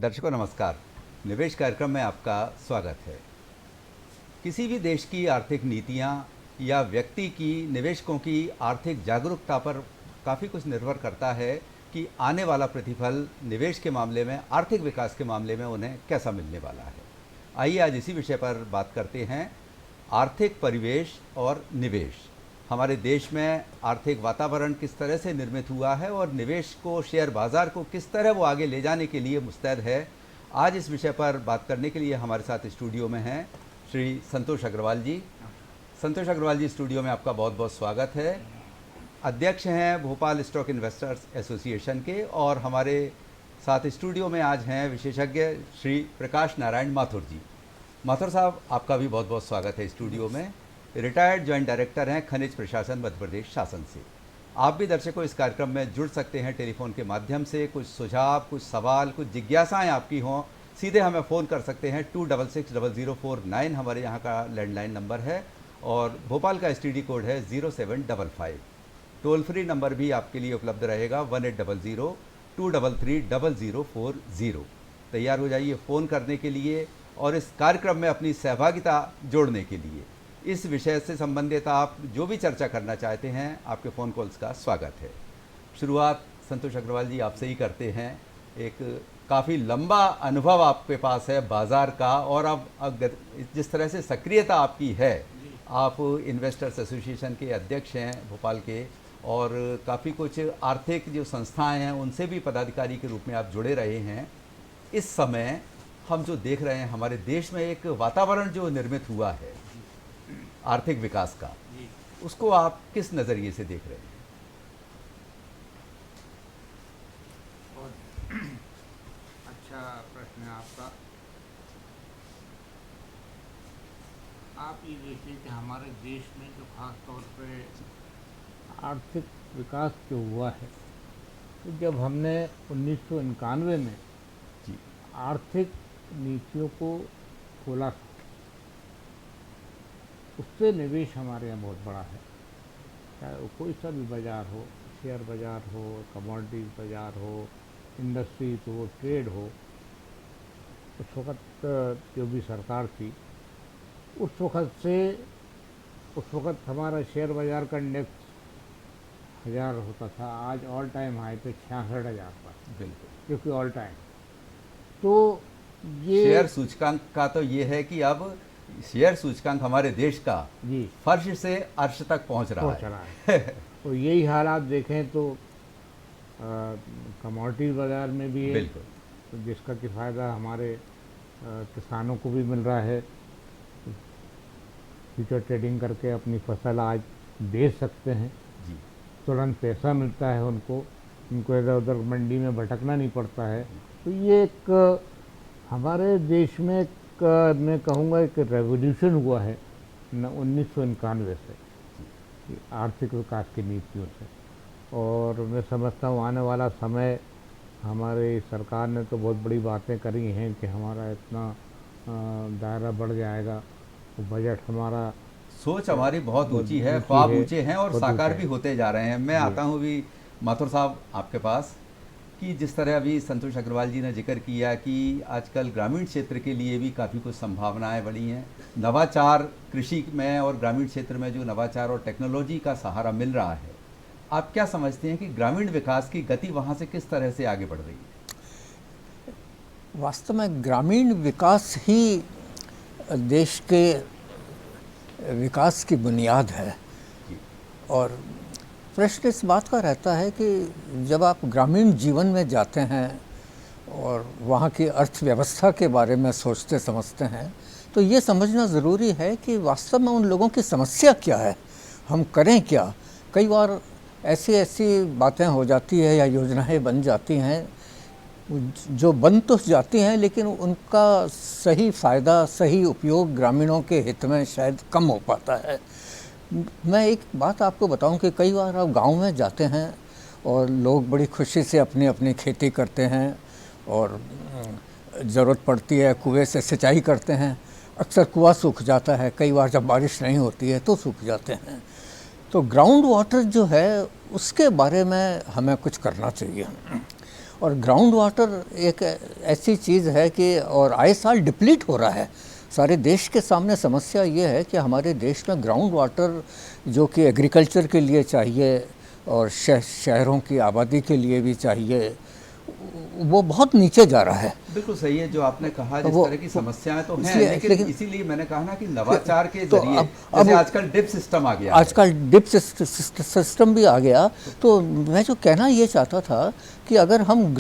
दर्शकों नमस्कार। निवेश कार्यक्रम में आपका स्वागत है। किसी भी देश की आर्थिक नीतियां या व्यक्ति की निवेशकों की आर्थिक जागरूकता पर काफ़ी कुछ निर्भर करता है कि आने वाला प्रतिफल निवेश के मामले में, आर्थिक विकास के मामले में उन्हें कैसा मिलने वाला है। आइए आज इसी विषय पर बात करते हैं, आर्थिक परिवेश और निवेश। हमारे देश में आर्थिक वातावरण किस तरह से निर्मित हुआ है और निवेश को, शेयर बाज़ार को किस तरह वो आगे ले जाने के लिए मुस्तैद है। आज इस विषय पर बात करने के लिए हमारे साथ स्टूडियो में हैं श्री संतोष अग्रवाल जी। संतोष अग्रवाल जी, स्टूडियो में आपका बहुत बहुत स्वागत है। अध्यक्ष हैं भोपाल स्टॉक इन्वेस्टर्स एसोसिएशन के, और हमारे साथ स्टूडियो में आज हैं विशेषज्ञ श्री प्रकाश नारायण माथुर जी। माथुर साहब, आपका भी बहुत बहुत स्वागत है स्टूडियो में। रिटायर्ड जॉइंट डायरेक्टर हैं खनिज प्रशासन मध्य प्रदेश शासन से। आप भी दर्शकों इस कार्यक्रम में जुड़ सकते हैं टेलीफोन के माध्यम से। कुछ सुझाव, कुछ सवाल, कुछ जिज्ञासाएं आपकी हों, सीधे हमें फ़ोन कर सकते हैं। 266009 हमारे यहाँ का लैंडलाइन नंबर है और भोपाल का STD कोड है 0755। टोल फ्री नंबर भी आपके लिए उपलब्ध रहेगा 1800-233-0040। तैयार हो जाइए फ़ोन करने के लिए और इस कार्यक्रम में अपनी सहभागिता जोड़ने के लिए। इस विषय से संबंधित आप जो भी चर्चा करना चाहते हैं, आपके फ़ोन कॉल्स का स्वागत है। शुरुआत संतोष अग्रवाल जी आपसे ही करते हैं। एक काफ़ी लंबा अनुभव आपके पास है बाज़ार का, और अब जिस तरह से सक्रियता आपकी है, आप इन्वेस्टर्स एसोसिएशन के अध्यक्ष हैं भोपाल के, और काफ़ी कुछ आर्थिक जो संस्थाएं हैं उनसे भी पदाधिकारी के रूप में आप जुड़े रहे हैं। इस समय हम जो देख रहे हैं, हमारे देश में एक वातावरण जो निर्मित हुआ है आर्थिक विकास का, उसको आप किस नज़रिए से देख रहे हैं? बहुत अच्छा प्रश्न है आपका। आप ये देखिए कि हमारे देश में जो खास तौर पे आर्थिक विकास जो हुआ है, तो जब हमने 1991 में जी आर्थिक नीतियों को खोला, उससे निवेश हमारे यहाँ बहुत बड़ा है। चाहे वो कोई सा भी बाज़ार हो, शेयर बाज़ार हो, कमोडिटीज़ बाज़ार हो, इंडस्ट्रीज हो, ट्रेड हो। उस वक़्त जो भी सरकार थी, उस वक़्त हमारा शेयर बाज़ार का इंडेक्स 1000 होता था, आज ऑल टाइम हाई पे 66,000 पर, बिल्कुल। क्योंकि ऑल टाइम। तो ये शेयर सूचकांक का तो ये है कि अब शेयर सूचकांक हमारे देश का जी फर्श से अर्श तक पहुंच रहा है। तो यही हालात देखें तो कमोडिटी बाज़ार में भी है, बिल्कुल। तो जिसका कि फ़ायदा हमारे किसानों को भी मिल रहा है। फ्यूचर ट्रेडिंग करके अपनी फसल आज बेच सकते हैं, जी तुरंत पैसा मिलता है उनको इधर उधर मंडी में भटकना नहीं पड़ता है। तो ये एक हमारे देश में मैं कहूँगा एक रेवोल्यूशन हुआ है 1991 से, आर्थिक विकास की नीतियों से। और मैं समझता हूँ आने वाला समय, हमारी सरकार ने तो बहुत बड़ी बातें करी हैं कि हमारा इतना दायरा बढ़ जाएगा, तो बजट हमारा, सोच हमारी बहुत ऊंची है, ख्वाब ऊंचे हैं और साकार भी होते जा रहे हैं। मैं आता हूँ भी माथुर साहब आपके पास, कि जिस तरह अभी संतोष अग्रवाल जी ने जिक्र किया कि आजकल ग्रामीण क्षेत्र के लिए भी काफ़ी कुछ संभावनाएं बढ़ी हैं। नवाचार कृषि में और ग्रामीण क्षेत्र में जो नवाचार और टेक्नोलॉजी का सहारा मिल रहा है, आप क्या समझते हैं कि ग्रामीण विकास की गति वहाँ से किस तरह से आगे बढ़ रही है? वास्तव में ग्रामीण विकास ही देश के विकास की बुनियाद है। और प्रश्न इस बात का रहता है कि जब आप ग्रामीण जीवन में जाते हैं और वहाँ की अर्थव्यवस्था के बारे में सोचते समझते हैं, तो ये समझना ज़रूरी है कि वास्तव में उन लोगों की समस्या क्या है, हम करें क्या। कई बार ऐसी बातें हो जाती है या योजनाएं बन जाती हैं जो बन तो जाती हैं, लेकिन उनका सही फ़ायदा, सही उपयोग ग्रामीणों के हित में शायद कम हो पाता है। मैं एक बात आपको बताऊं कि कई बार आप गांव में जाते हैं और लोग बड़ी खुशी से अपनी अपनी खेती करते हैं, और ज़रूरत पड़ती है कुएं से सिंचाई करते हैं। अक्सर कुआं सूख जाता है, कई बार जब बारिश नहीं होती है तो सूख जाते हैं। तो ग्राउंड वाटर जो है उसके बारे में हमें कुछ करना चाहिए। और ग्राउंड वाटर एक ऐसी चीज़ है कि और आए साल डिप्लीट हो रहा है। सारे देश के सामने समस्या ये है कि हमारे देश में ग्राउंड वाटर जो कि एग्रीकल्चर के लिए चाहिए और शहरों की आबादी के लिए भी चाहिए, वो बहुत नीचे जा रहा है। बिल्कुल सही है जो आपने कहा, जिस वो- तरह की समस्याएं तो हैं, इसलिए- लेकिन इसीलिए मैंने कहा ना कि नवाचार के तो जरिए, अब जैसे आजकल डिप सिस्टम आ गया है। आजकल डिप सिस्टम भी आ गया। तो मैं जो कहना ये चाहता था कि अगर हम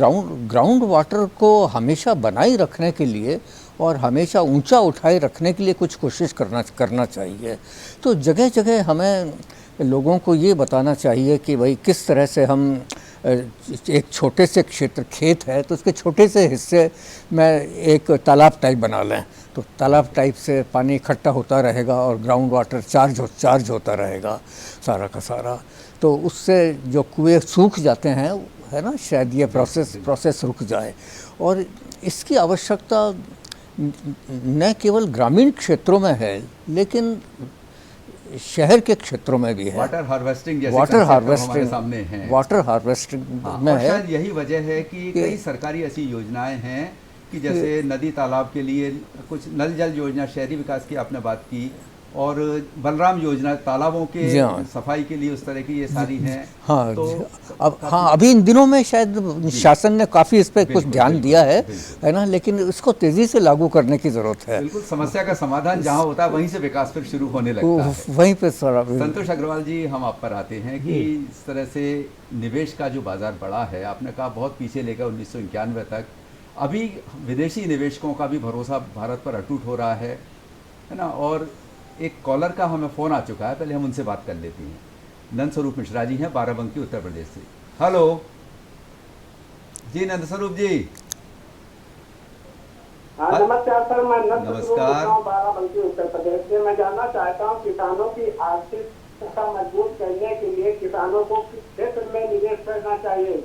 ग्राउंड वाटर को हमेशा बनाए रखने के लिए और हमेशा ऊंचा उठाए रखने के लिए कुछ कोशिश करना चाहिए। तो जगह जगह हमें लोगों को ये बताना चाहिए कि भाई किस तरह से हम एक छोटे से क्षेत्र खेत है तो उसके छोटे से हिस्से में एक तालाब टाइप बना लें, तो तालाब टाइप से पानी इकट्ठा होता रहेगा और ग्राउंड वाटर चार्ज होता रहेगा सारा का सारा। तो उससे जो कुएं सूख जाते हैं, है ना, शायद ये प्रोसेस रुक जाए। और इसकी आवश्यकता न केवल ग्रामीण क्षेत्रों में है लेकिन शहर के क्षेत्रों में भी है। वाटर हार्वेस्टिंग जैसे वाटर concept हमारे हार्वेस्टिंग सामने हैं। वाटर हार्वेस्टिंग हाँ, में और है। शायद यही वजह है कि कई सरकारी ऐसी योजनाएं हैं कि जैसे नदी तालाब के लिए कुछ नल जल योजना, शहरी विकास की आपने बात की, और बलराम योजना तालाबों के जी हाँ। सफाई के लिए, उस तरह की ये सारी हैं। हाँ तो हाँ, अभी इन दिनों में शायद शासन ने काफ़ी इस पर कुछ बिल्कुल, ध्यान बिल्कुल, दिया है, बिल्कुल। है ना, लेकिन इसको तेज़ी से लागू करने की ज़रूरत है। बिल्कुल, समस्या का समाधान जहाँ होता है वहीं से विकास फिर शुरू होने लगता है। वहीं पे सारा संतोष अग्रवाल जी, हम आप पर आते हैं कि इस तरह से निवेश का जो बाजार बढ़ा है, आपने कहा बहुत पीछे लेकर 1991 तक, अभी विदेशी निवेशकों का भी भरोसा भारत पर अटूट हो रहा है ना। और एक कॉलर का हमें फ़ोन आ चुका है, पहले हम उनसे बात कर लेते हैं। नंद स्वरूप मिश्रा जी हैं, बाराबंकी, उत्तर प्रदेश से। हेलो जी, नंद स्वरूप जी। हाँ, नमस्कार सर, मैं नंद स्वरूप नमस्कार। बोल रहा हूँ, बाराबंकी, उत्तर प्रदेश से। मैं जानना चाहता हूँ किसानों की आर्थिक स्थिति मजबूत करने के लिए किसानों को किस क्षेत्र में निवेश करना चाहिए।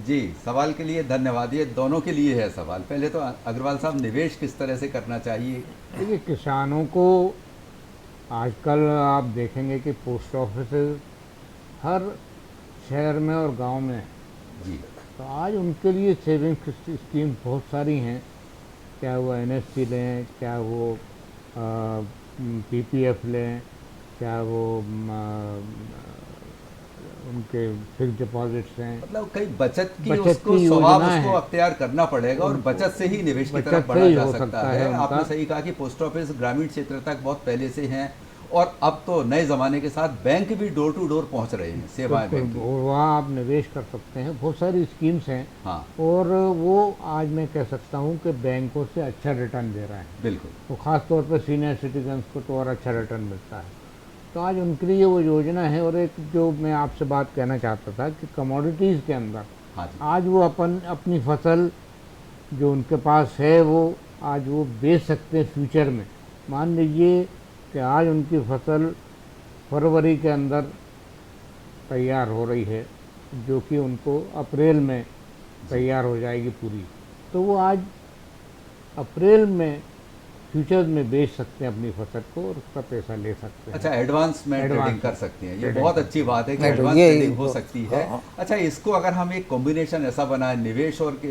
जी, सवाल के लिए धन्यवाद। ये दोनों के लिए है सवाल। पहले तो अग्रवाल साहब, निवेश किस तरह से करना चाहिए? देखिए, किसानों को आजकल आप देखेंगे कि पोस्ट ऑफिस हर शहर में और गांव में, जी, तो आज उनके लिए सेविंग स्कीम बहुत सारी हैं। क्या वो एनएससी लें, क्या वो पीपीएफ लें, क्या वो उनके फिक्स डिपॉजिट्स हैं। मतलब कई बचत की बचत उसको की स्वभाव योजना उसको है। अख्तियार करना पड़ेगा और बचत से ही निवेश की बचत तरफ से बढ़ा ही जा हो सकता सकता है। है आपने उनका। सही कहा कि पोस्ट ऑफिस ग्रामीण क्षेत्र तक बहुत पहले से हैं, और अब तो नए ज़माने के साथ बैंक भी डोर टू डोर पहुंच रहे हैं, सेवाएं बैंक की। और वहाँ आप निवेश कर सकते हैं, बहुत सारी स्कीम्स हैं। हाँ, और वो आज मैं कह सकता हूँ कि बैंकों से अच्छा रिटर्न दे रहा है। बिल्कुल। तो ख़ास तौर पर सीनियर सिटीजन्स को तो और अच्छा रिटर्न मिलता है। तो आज उनके लिए वो योजना है। और एक जो मैं आपसे बात कहना चाहता था कि कमोडिटीज़ के अंदर हाँ जी, आज वो अपनी फसल जो उनके पास है वो आज वो बेच सकते हैं फ्यूचर में। मान लीजिए कि आज उनकी फसल फरवरी के अंदर तैयार हो रही है, जो कि उनको अप्रैल में तैयार हो जाएगी पूरी, तो वो आज अप्रैल में फ्यूचर में बेच सकते हैं अपनी फसल को और उसका पैसा ले सकते हैं। अच्छा, एडवांस में एडवांस ट्रेडिंग कर सकते हैं। ये ट्रेडिंग बहुत अच्छी बात है कि नहीं, एडवांस ये- ट्रेडिंग हो सकती है। हाँ। अच्छा, इसको अगर हम एक कॉम्बिनेशन ऐसा बनाए निवेश और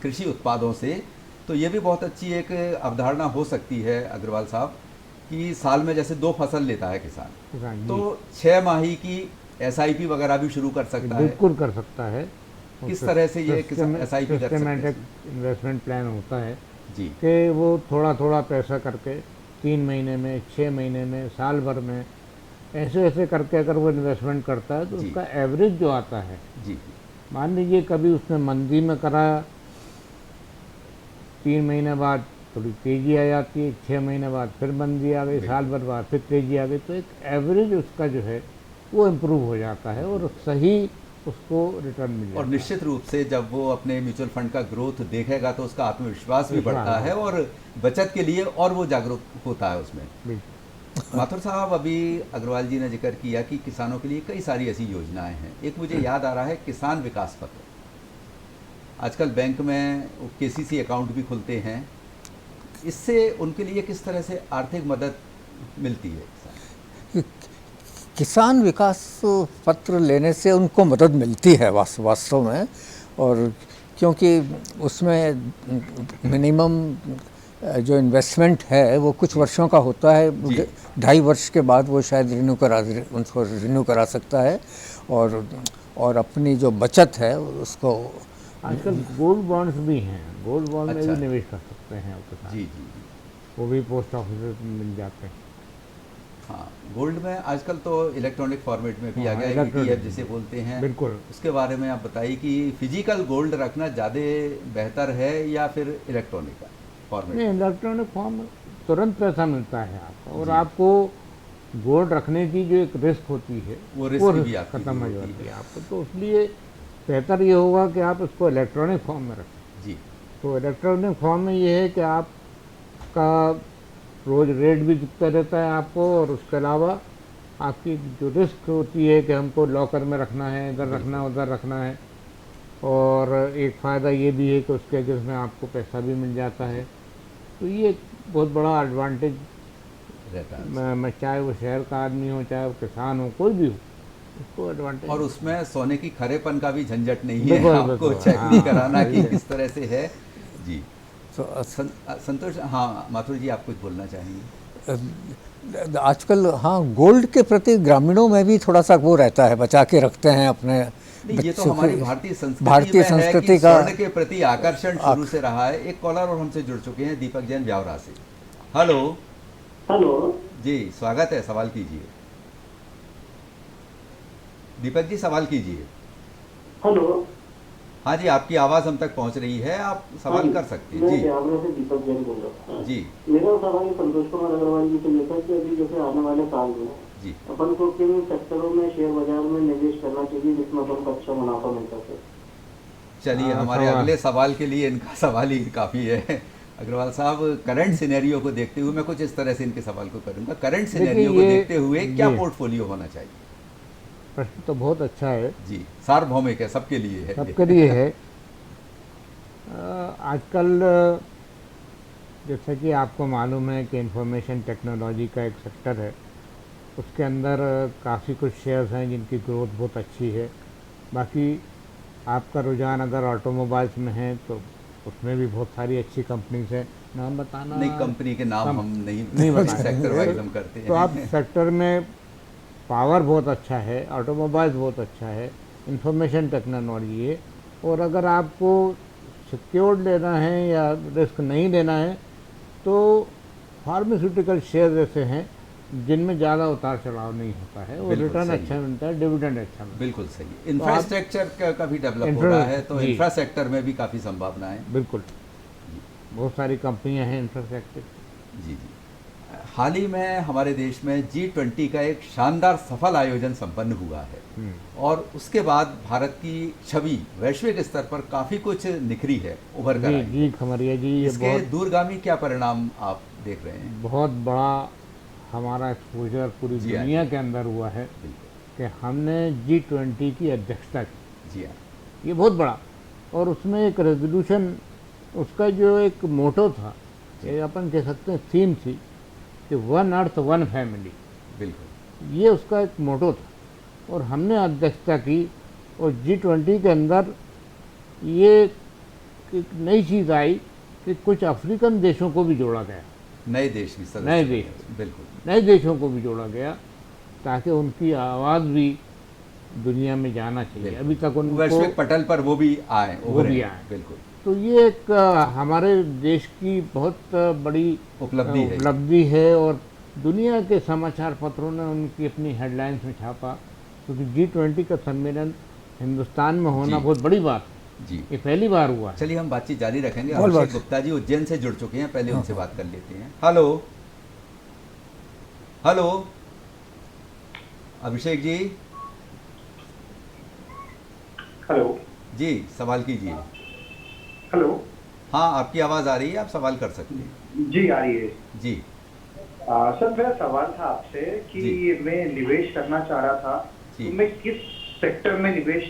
कृषि उत्पादों से, तो ये भी बहुत अच्छी एक अवधारणा हो सकती है अग्रवाल साहब, कि साल में जैसे 2 फसल लेता है किसान, किसान जी, तो 6 माही की SIP वगैरह भी शुरू कर सकता है। बिल्कुल कर सकता है। और किस तरह से ये किसान SIP कर सकते हैं? सिस्टमेटिक इन्वेस्टमेंट प्लान होता है जी, कि वो थोड़ा थोड़ा पैसा करके 3 महीने में, 6 महीने में, साल भर में, ऐसे ऐसे करके अगर वो इन्वेस्टमेंट करता है तो जी। उसका एवरेज जो आता है, जी, मान लीजिए कभी उसने मंदी में कराया, 3 महीने बाद थोड़ी तेज़ी आ जाती है, 6 महीने बाद फिर मंदी आ गई, साल भर बाद फिर तेज़ी आ गई, तो एक एवरेज उसका जो है वो इम्प्रूव हो जाता है और सही उसको रिटर्न मिल जाता और है। निश्चित रूप से जब वो अपने म्यूचुअल फंड का ग्रोथ देखेगा तो उसका आत्मविश्वास भी विश्वास बढ़ता है और बचत के लिए और वो जागरूक होता है उसमें। बिल्कुल। माथुर साहब, अभी अग्रवाल जी ने जिक्र किया कि किसानों के लिए कई सारी ऐसी योजनाएं हैं। एक मुझे याद आ रहा है, किसान विकास पत्र। आजकल बैंक में KCC अकाउंट भी खुलते हैं, इससे उनके लिए किस तरह से आर्थिक मदद मिलती है? किसान विकास पत्र लेने से उनको मदद मिलती है वास्तव में। और क्योंकि उसमें मिनिमम जो इन्वेस्टमेंट है वो कुछ वर्षों का होता है, 2.5 वर्ष के बाद वो शायद उनको रिन्यू करा सकता है, और अपनी जो बचत है उसको। आजकल गोल्ड बॉन्ड्स भी हैं, गोल्ड बॉन्ड में अच्छा। भी निवेश कर सकते हैं आपके साथ। जी जी जी। वो भी पोस्ट ऑफिस में मिल जाते हैं। हाँ, गोल्ड में आजकल तो इलेक्ट्रॉनिक फॉर्मेट में भी आ हाँ, गया है, इलेक्ट्रॉनिक ETF जिसे बोलते हैं। बिल्कुल। उसके बारे में आप बताइए कि फिजिकल गोल्ड रखना ज़्यादा बेहतर है या फिर इलेक्ट्रॉनिक का फॉर्मेट? नहीं, इलेक्ट्रॉनिक फॉर्म में तुरंत पैसा मिलता है आपको, और जी। आपको गोल्ड रखने की जो एक रिस्क होती है वो रिस्क भी आपकी खत्म हो दूर होती जाती है है। आपको। तो इसलिए बेहतर ये होगा कि आप इसको इलेक्ट्रॉनिक फॉर्म में रखें। जी तो इलेक्ट्रॉनिक फॉर्म में ये है कि आपका रोज़ रेट भी दिखता रहता है आपको, और उसके अलावा आपकी जो रिस्क होती है कि हमको लॉकर में रखना है, इधर रखना है, उधर रखना है, और एक फ़ायदा ये भी है कि उसके अगेंस्ट में आपको पैसा भी मिल जाता है। तो ये एक बहुत बड़ा एडवांटेज, रहता है। मैं चाहे वो शहर का आदमी हो, चाहे वो किसान हो, कोई भी हो, उसको एडवांटेज। और उसमें सोने की खरेपन का भी झंझट नहीं है, बिल्कुल, आपको बिल्कुल। चेक नहीं हाँ, कराना कि ये- किस तरह से है। जी। तो संतोष, हाँ माथुर जी, आप कुछ बोलना चाहेंगे? आजकल हाँ, गोल्ड के प्रति ग्रामीणों में भी थोड़ा सा वो रहता है, बचा के रखते हैं अपने नहीं, ये तो बच्चों हमारी की- भारतीय संस्कृति भारतीय में है संस्कृति कि का स्वर्ण के प्रति आकर्षण शुरू से रहा है। एक कॉलर और हमसे जुड़ चुके हैं, दीपक जैन ब्यावरा से। Hello hello. जी, स्वागत है, सवाल कीजिए। दीपक जी, सवाल कीजिए। हेलो। हाँ जी, आपकी आवाज़ हम तक पहुंच रही है, आप सवाल कर सकते हैं। मैं जी ब्यावरा से दीपक जैन बोल रहा हूँ। जी मेरा सवाल संतोष कुमार अग्रवाल जी से लेकर कि अभी जैसे आने वाले साल में जी। अपन को किन सेक्टरों में शेयर बाजार में निवेश करना चाहिए जिसमें अपन को अच्छा मुनाफा मिल सके? चलिए, हाँ, हमारे सवाल। अगले सवाल के लिए इनका सवाल ही काफ़ी है। अग्रवाल साहब, करंट सिनेरियो को देखते हुए मैं कुछ इस तरह से इनके सवाल को करूंगा। करंट सिनेरियो को ये- देखते हुए क्या जी। पोर्टफोलियो होना चाहिए? प्रश्न तो बहुत अच्छा है, जी, सार्वभौमिक है, सबके लिए है। सबके लिए है। आजकल जैसा कि आपको मालूम है कि इंफॉर्मेशन टेक्नोलॉजी का एक सेक्टर है, उसके अंदर काफ़ी कुछ शेयर्स हैं जिनकी ग्रोथ बहुत अच्छी है। बाकी आपका रुझान अगर ऑटोमोबाइल्स में है तो उसमें भी बहुत सारी अच्छी कंपनीज हैं, नाम बताना नहीं, कंपनी के नाम हम नहीं नहीं बताएंगे। सेक्टर वाइज हम करते हैं। तो आप सेक्टर में पावर बहुत अच्छा है, ऑटोमोबाइल्स बहुत अच्छा है, इंफॉर्मेशन टेक्नोलॉजी है, और अगर आपको सिक्योर्ड लेना है या रिस्क नहीं लेना है तो फार्मास्यूटिकल शेयर ऐसे हैं जिनमें ज़्यादा उतार चढ़ाव नहीं होता है, और बिल्कुल रिटर्न सही अच्छा है। मिलता है, डिविडेंड अच्छा मिलता है। बिल्कुल सही। इंफ्रास्ट्रक्चर का भी डेवलप हो इंफ्रा- रहा है, तो जी। इंफ्रा सेक्टर में भी काफ़ी संभावना है। बिल्कुल, बहुत सारी कंपनियां हैं इंफ्रास्ट्रक्चर। जी जी। हाल ही में हमारे देश में G20 का एक शानदार सफल आयोजन संपन्न हुआ है, और उसके बाद भारत की छवि वैश्विक स्तर पर काफ़ी कुछ निखरी है, उभर कर जी आई है। जी खमरिया जी, ये इसके बहुत दूरगामी क्या परिणाम आप देख रहे हैं? बहुत बड़ा हमारा एक्सपोजर पूरी जी हाँ, दुनिया के अंदर हुआ है बिल्कुल। कि हमने G20 की अध्यक्षता की। जी हाँ। ये बहुत बड़ा, और उसमें एक रेजोल्यूशन, उसका जो एक मोटो था, ये अपन कह सकते हैं थीम थी कि वन अर्थ वन फैमिली, बिल्कुल। ये उसका एक मोटो था, और हमने अध्यक्षता की। और G20 के अंदर ये एक नई चीज़ आई कि कुछ अफ्रीकन देशों को भी जोड़ा गया, नए देश भी सदस्य नए बने। देश। बिल्कुल। नए देशों को भी जोड़ा गया, ताकि उनकी आवाज़ भी दुनिया में जाना चाहिए। बिल्कुल। अभी तक उनको, वैश्विक पटल पर वो भी आए, वो उभरे। भी आए। बिल्कुल। तो ये एक हमारे देश की बहुत बड़ी उपलब्धि है। उपलब्धि है, और दुनिया के समाचार पत्रों ने उनकी अपनी हेडलाइंस में छापा, क्योंकि G20 का सम्मेलन हिंदुस्तान में होना जी। बहुत बड़ी बात है। जी। ये पहली बार हुआ है। चलिए, हम बातचीत जारी रखेंगे। बोल अभिषेक बात। गुप्ता जी उज्जैन से जुड़ चुके हैं, पहले उनसे बात कर लेते हैं। Hello hello, Abhishek ji. Hello. जी, सवाल कीजिए। हेलो। हाँ, आपकी आवाज़ आ रही है, आप सवाल कर सकते हैं। जी, आ रही है। जी सर, मेरा सवाल था आपसे कि जी। मैं निवेश करना चाह रहा था, जी। तो मैं किस सेक्टर में निवेश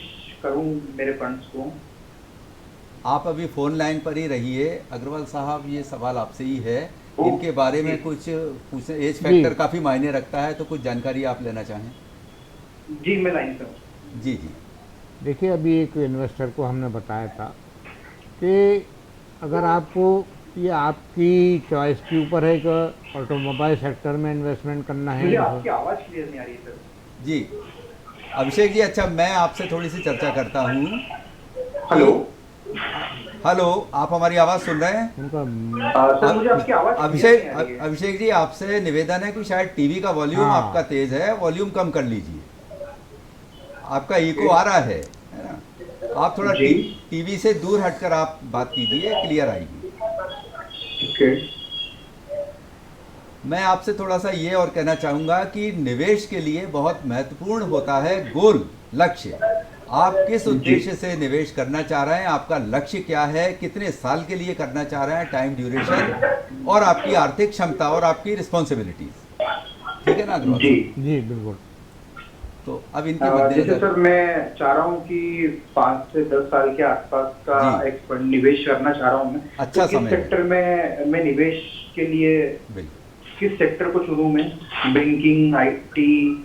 करूं मेरे फंड्स को? आप अभी फ़ोन लाइन पर ही रहिए। अग्रवाल साहब, ये सवाल आपसे ही है, ओ, इनके बारे में जी। कुछ पूछे। एज फैक्टर काफ़ी मायने रखता है, तो कुछ जानकारी आप लेना चाहें? जी, मैं लाइन पर हूं। जी जी। देखिए, अभी एक इन्वेस्टर को हमने बताया था कि अगर आपको, ये आपकी चॉइस के ऊपर है कि ऑटोमोबाइल सेक्टर में इन्वेस्टमेंट करना है। मुझे आपकी आवाज़ क्लियर नहीं आ रही है सर। जी अभिषेक जी, अच्छा मैं आपसे थोड़ी सी चर्चा करता हूँ। हेलो। हेलो, आप हमारी आवाज़ सुन रहे हैं? उनका सर मुझे आपकी आवाज़ क्लियर नहीं आ रही है। अभिषेक जी, आपसे निवेदन है कि शायद टीवी का वॉल्यूम हाँ। आपका तेज है, वॉल्यूम कम कर लीजिए, आपका इको आ रहा है ना? आप थोड़ा जी। टीवी से दूर हटकर आप बात कीजिए, क्लियर आएगी। ओके। मैं आपसे थोड़ा सा ये और कहना चाहूँगा कि निवेश के लिए बहुत महत्वपूर्ण होता है गोल, लक्ष्य। आप किस उद्देश्य से निवेश करना चाह रहे हैं, आपका लक्ष्य क्या है, कितने साल के लिए करना चाह रहे हैं, टाइम ड्यूरेशन और आपकी आर्थिक क्षमता और आपकी रिस्पॉन्सिबिलिटीज, ठीक है ना अग्रवाल जी साहब? जी बिल्कुल। तो अब इनके जैसे मद्देनजर सर मैं चाह रहा हूँ कि 5 से 10 साल के आसपास का जी। एक फंड निवेश करना चाह रहा हूँ मैं। अच्छा तो किस समय है। सेक्टर में मैं निवेश के लिए बिल्कुल। किस सेक्टर को चुनूं मैं? Banking, IT?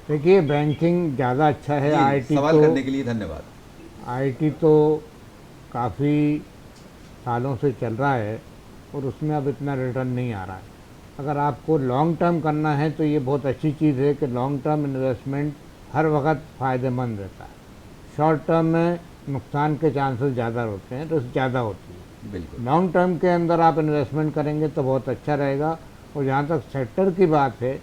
देखिए, बैंकिंग ज़्यादा अच्छा है। जी, आईटी सवाल तो, करने के लिए धन्यवाद। आईटी तो काफ़ी सालों से चल रहा है और उसमें अब इतना रिटर्न नहीं आ रहा है। अगर आपको लॉन्ग टर्म करना है तो ये बहुत अच्छी चीज़ है कि लॉन्ग टर्म इन्वेस्टमेंट हर वक्त फ़ायदेमंद रहता है। शॉर्ट टर्म में नुकसान के चांसेस ज़्यादा होते हैं, रिस्क ज़्यादा होती है। बिल्कुल। लॉन्ग टर्म के अंदर आप इन्वेस्टमेंट करेंगे तो बहुत अच्छा रहेगा। और जहाँ तक सेक्टर की बात है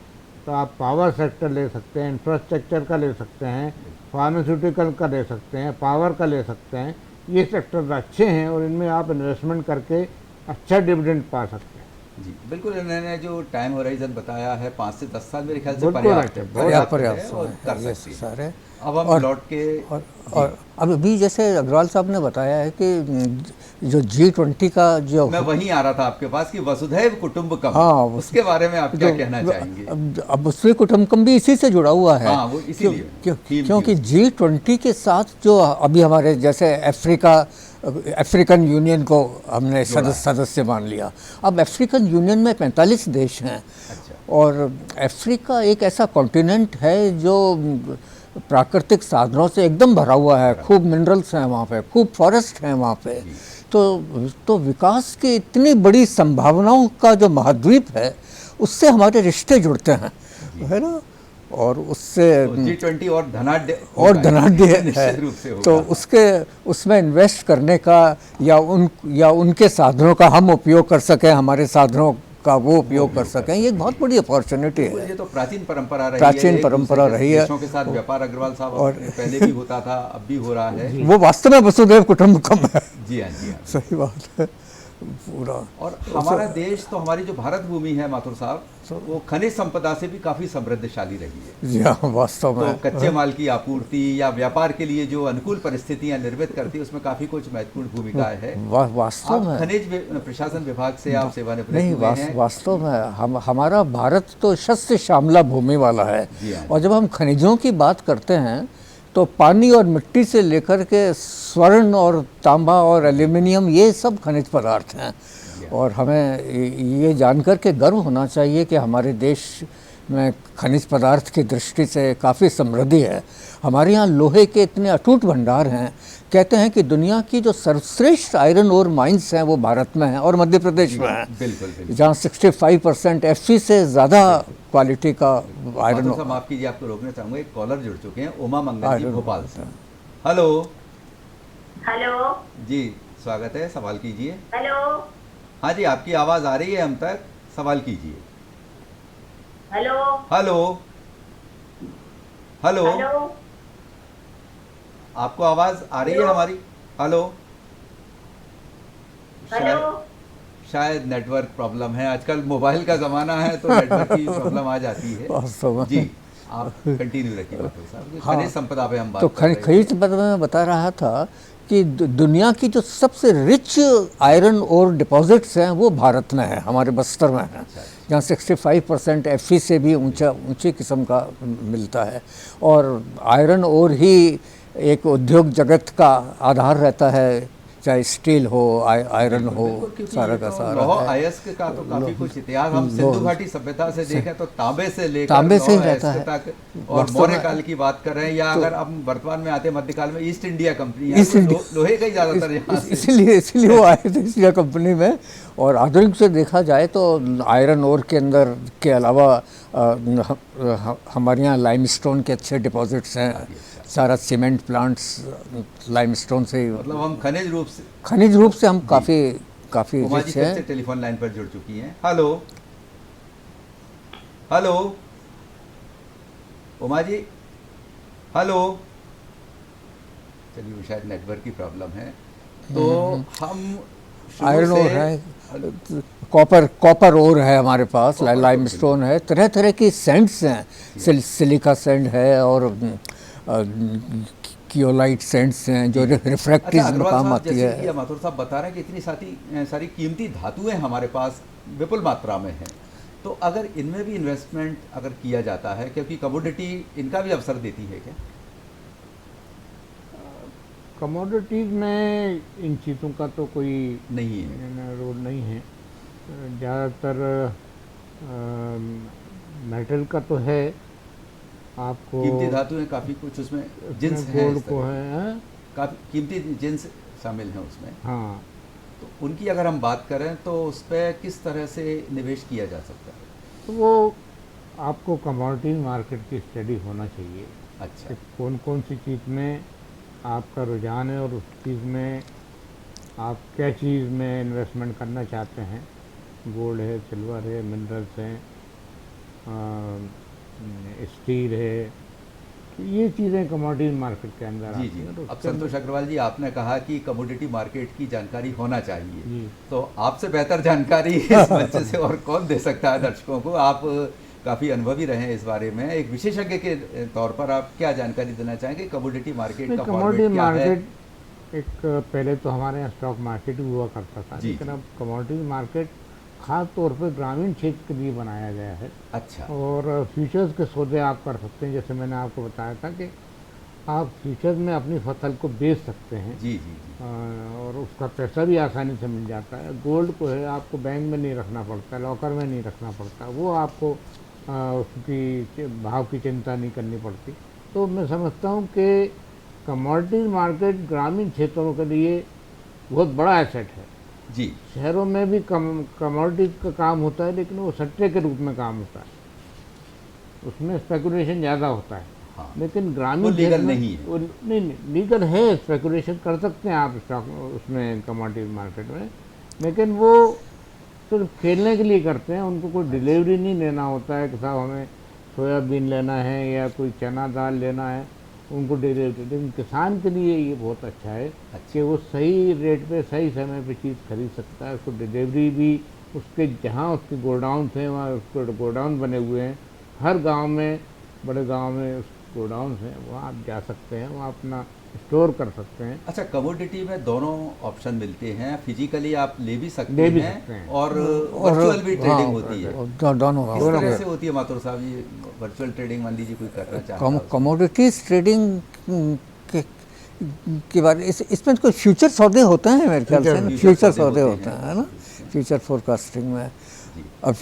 तो आप पावर सेक्टर ले सकते हैं, इंफ्रास्ट्रक्चर का ले सकते हैं, फार्मास्यूटिकल का ले सकते हैं, पावर का ले सकते हैं। ये सेक्टर अच्छे हैं और इनमें आप इन्वेस्टमेंट करके अच्छा डिविडेंड पा सकते हैं। जी बिल्कुल, इन्होंने जो टाइम होराइजन बताया है 5 से 10 साल, मेरे ख्याल से बिल्कुल पर्याप्त है, पर्याप्त है और कर है, सकती है। सर है। अब हम और- लौट के और अब अभी जैसे अग्रवाल साहब ने बताया है कि जो G20 का जो मैं वहीं आ रहा था आपके पास कि वसुधैव कुटुंबकम, हाँ, उसके बारे में आप क्या जो- कहना चाहेंगे? अब उसमें कुटुंबकम भी इसी से जुड़ा हुआ है। हाँ, वो इसीलिए थीम क्योंकि थी। G20 के साथ जो अभी हमारे जैसे अफ्रीकन यूनियन को हमने सदस्य मान लिया। अब अफ्रीकन यूनियन में 45 देश हैं। अच्छा। और अफ्रीका एक ऐसा कॉन्टिनेंट है जो प्राकृतिक साधनों से एकदम भरा हुआ है। खूब मिनरल्स हैं वहाँ पे, खूब फॉरेस्ट हैं वहाँ पे। तो विकास की इतनी बड़ी संभावनाओं का जो महाद्वीप है, उससे हमारे रिश्ते जुड़ते हैं, है ना। और उससे G20 और धनाढ्य है, निश्चित रूप से होगा। तो उसमें इन्वेस्ट करने का या उनके साधनों का हम उपयोग कर सकें, हमारे साधनों का वो उपयोग कर सकें, ये एक बहुत बड़ी अपॉर्चुनिटी है। ये तो प्राचीन परंपरा रही है, प्राचीन एक परंपरा दूसरे के रही है। देशों के साथ व्यापार अग्रवाल साहब और पहले भी होता था, अब भी हो रहा है। वो वास्तव में वसुधैव कुटुंबकम है। जी हाँ, जी हाँ। सही बात है पूरा। और हमारा देश तो, हमारी जो भारत भूमि है माथुर साहब, वो खनिज संपदा से भी काफी समृद्धशाली रही है। जी हाँ, वास्तव तो में कच्चे माल की आपूर्ति या व्यापार के लिए जो अनुकूल परिस्थितियां निर्मित करती है, उसमें काफी कुछ महत्वपूर्ण भूमिका है। वास्तव आप में खनिज प्रशासन विभाग से आप सेवानिवृत्त नहीं, हुए हैं। वास्तव में हमारा भारत तो शस्य श्यामला भूमि वाला है। जी हाँ। और जब हम खनिजों की बात करते हैं तो पानी और मिट्टी से लेकर के स्वर्ण और तांबा और एल्यूमिनियम, ये सब खनिज पदार्थ हैं। और हमें ये जानकर के गर्व होना चाहिए कि हमारे देश में खनिज पदार्थ की दृष्टि से काफ़ी समृद्धि है। हमारे यहाँ लोहे के इतने अटूट भंडार हैं। कहते हैं कि दुनिया की जो सर्वश्रेष्ठ आयरन ओर माइंस हैं वो भारत में हैं और मध्य प्रदेश में हैं, बिल्कुल बिल्कुल। जहाँ 65% Fe से ज़्यादा क्वालिटी का आयरन। माथुर साहब, माफ कीजिए, आपको रोकना चाहूंगा, एक कॉलर जुड़ चुके हैं, उमा मंगल जी भोपाल से। हेलो। हेलो जी स्वागत है, सवाल कीजिए। हेलो हाँ जी, आपकी आवाज आ रही है हम तक, सवाल कीजिए। हेलो हेलो हेलो, हेलो आपको आवाज आ रही है हमारी? हेलो। हेलो शायद नेटवर्क प्रॉब्लम है, आजकल मोबाइल का ज़माना है तो नेटवर्क की प्रॉब्लम आ जाती है। वास्तव में। जी, आप कंटिन्यू रखिए माथुर साहब। हाँ। खनिज संपदा पे हम बात तो कर रहे थे। खनिज संपदा में मैं बता रहा था कि दुनिया की जो सबसे रिच आयरन और डिपॉजिट्स हैं वो भारत में है, हमारे बस्तर में है, जहाँ 65% Fe से भी ऊंची किस्म का मिलता है। और आयरन और ही एक उद्योग जगत का आधार रहता है। चाहे स्टील हो, आयरन हो, बिल्कुल, क्योंकि सारा ये का तो सारा लौह है। अयस्क का तो काफी कुछ इतिहास, हम सिंधु घाटी सभ्यता से देखें तो तांबे से लेकर तांबे से ही लौह रहता अयस्क है। तक, और वास्तव मौर्य में काल की बात कर रहे हैं, या तो- अगर हम वर्तमान में आते हैं मध्यकाल में, ईस्ट इंडिया कंपनी है, ईस्ट तो इंडिया- लोहे का ही ज्यादातर यहाँ से। इसीलिए वो आए थे ईस्ट इंडिया कंपनी में। और आधुनिक से देखा जाए तो आयरन ओर के अंदर के अलावा हमारे यहाँ लाइमस्टोन के अच्छे डिपॉजिट्स हैं। सारा सीमेंट प्लांट्स लाइमस्टोन से ही, मतलब हम खनिज रूप से, खनिज रूप से हम काफ़ी उमा जी रिच फिर से हैं। टेलीफोन लाइन पर जुड़ चुकी हैं। Hello hello Uma ji, hello. चलिए, वो शायद नेटवर्क की प्रॉब्लम है। तो हम शुरू आयरन से- ओर है, कॉपर ओर है हमारे पास, कॉपर लाइमस्टोन है, तरह तरह की सेंट्स हैं, सिलिका सेंट है और कियोलाइट सेंट्स हैं जो रिफ्रैक्टिव अच्छा, में अग्रवाल काम साहब, आती जैसे कि है। माथुर साहब बता रहे हैं कि इतनी सारी कीमती धातुएं हमारे पास विपुल मात्रा में हैं, तो अगर इनमें भी इन्वेस्टमेंट अगर किया जाता है, क्योंकि कमोडिटी इनका भी अवसर देती है क्या? कमोडिटीज़ में इन चीज़ों का तो कोई नहीं है। रोल नहीं है। ज़्यादातर मेटल का तो है, आपको कीमती धातुएं काफ़ी कुछ उसमें जिन्स हैं, गोल्ड इस को तरह है, हाँ? काफ़ी कीमती जिन्स शामिल हैं उसमें। हाँ, तो उनकी अगर हम बात करें तो उस पर किस तरह से निवेश किया जा सकता है? तो वो आपको कमोडिटी मार्केट की स्टडी होना चाहिए अच्छा, कि कौन कौन सी चीज़ में आपका रुझान है और उस चीज़ में आप क्या चीज़ में इन्वेस्टमेंट करना चाहते हैं। गोल्ड है, सिल्वर है, मिनरल्स हैं, स्टील है, तो ये चीज़ें कमोडिटी मार्केट के अंदर जी आती जी। हैं। तो अब उसके अंदर- संतोष अग्रवाल जी, आपने कहा कि कमोडिटी मार्केट की जानकारी होना चाहिए, जी। तो आपसे बेहतर जानकारी इस मंच से और कौन दे सकता है दर्शकों को? आप काफ़ी अनुभवी रहे हैं इस बारे में, एक विशेषज्ञ के तौर पर आप क्या जानकारी देना चाहेंगे? कमोडिटी मार्केट का कमोडिटी फॉर्मेट क्या है? मार्केट एक पहले तो हमारे यहाँ स्टॉक मार्केट भी हुआ करता था, जी, लेकिन जी। अब कमोडिटी मार्केट खास तौर पे ग्रामीण क्षेत्र के लिए बनाया गया है। अच्छा, और फ्यूचर्स के सौदे आप कर सकते हैं। जैसे मैंने आपको बताया था कि आप फ्यूचर्स में अपनी फसल को बेच सकते हैं, जी जी जी। और उसका पैसा भी आसानी से मिल जाता है। गोल्ड को है आपको बैंक में नहीं रखना पड़ता, लॉकर में नहीं रखना पड़ता, वो आपको उसकी भाव की चिंता नहीं करनी पड़ती। तो मैं समझता हूँ कि कमोडिटी मार्केट ग्रामीण क्षेत्रों के लिए बहुत बड़ा एसेट है। जी, शहरों में भी कमोडिटी का काम होता है, लेकिन वो सट्टे के रूप में काम होता है, उसमें स्पेकुलेशन ज़्यादा होता है। हाँ। लेकिन ग्रामीण वो लीगल क्षेत्र में- नहीं है। वो नहीं, लीगल है, स्पेकुलेशन कर सकते हैं आप स्टॉक उसमें, कमोडिटी मार्केट में, लेकिन वो सिर्फ खेलने के लिए करते हैं। उनको कोई डिलीवरी नहीं लेना होता है कि साहब हमें सोयाबीन लेना है या कोई चना दाल लेना है, उनको डिलीवरी। लेकिन किसान के लिए ये बहुत अच्छा है कि वो सही रेट पे सही समय पे चीज़ खरीद सकता है। उसको डिलीवरी भी उसके जहाँ उसके गोडाउन थे वहाँ उसके गोडाउन बने हुए हैं। हर गांव में, बड़े गांव में उस गोडाउन हैं, वहाँ आप जा सकते हैं, वहाँ अपना स्टोर कर सकते हैं। अच्छा, कमोडिटी में दोनों ऑप्शन मिलते हैं, फिजिकली आप ले भी सकते ले भी हैं सकते हैं। और वर्चुअल भी ट्रेडिंग होती है। दोनों किस तरह से होती है माथुर साहब ये वर्चुअल ट्रेडिंग? मान लीजिए कोई करना चाहता है उसको। कमोडिटीज ट्रेडिंग के बारे इसमें कोई फ्यूचर सौदे होते हैं मेरे ख्याल से, फ्यूचर फ्यूचर सौदे सौदे होते होते हैं। हैं, है ना, फ्यूचर फोरकास्टिंग में। जी। अब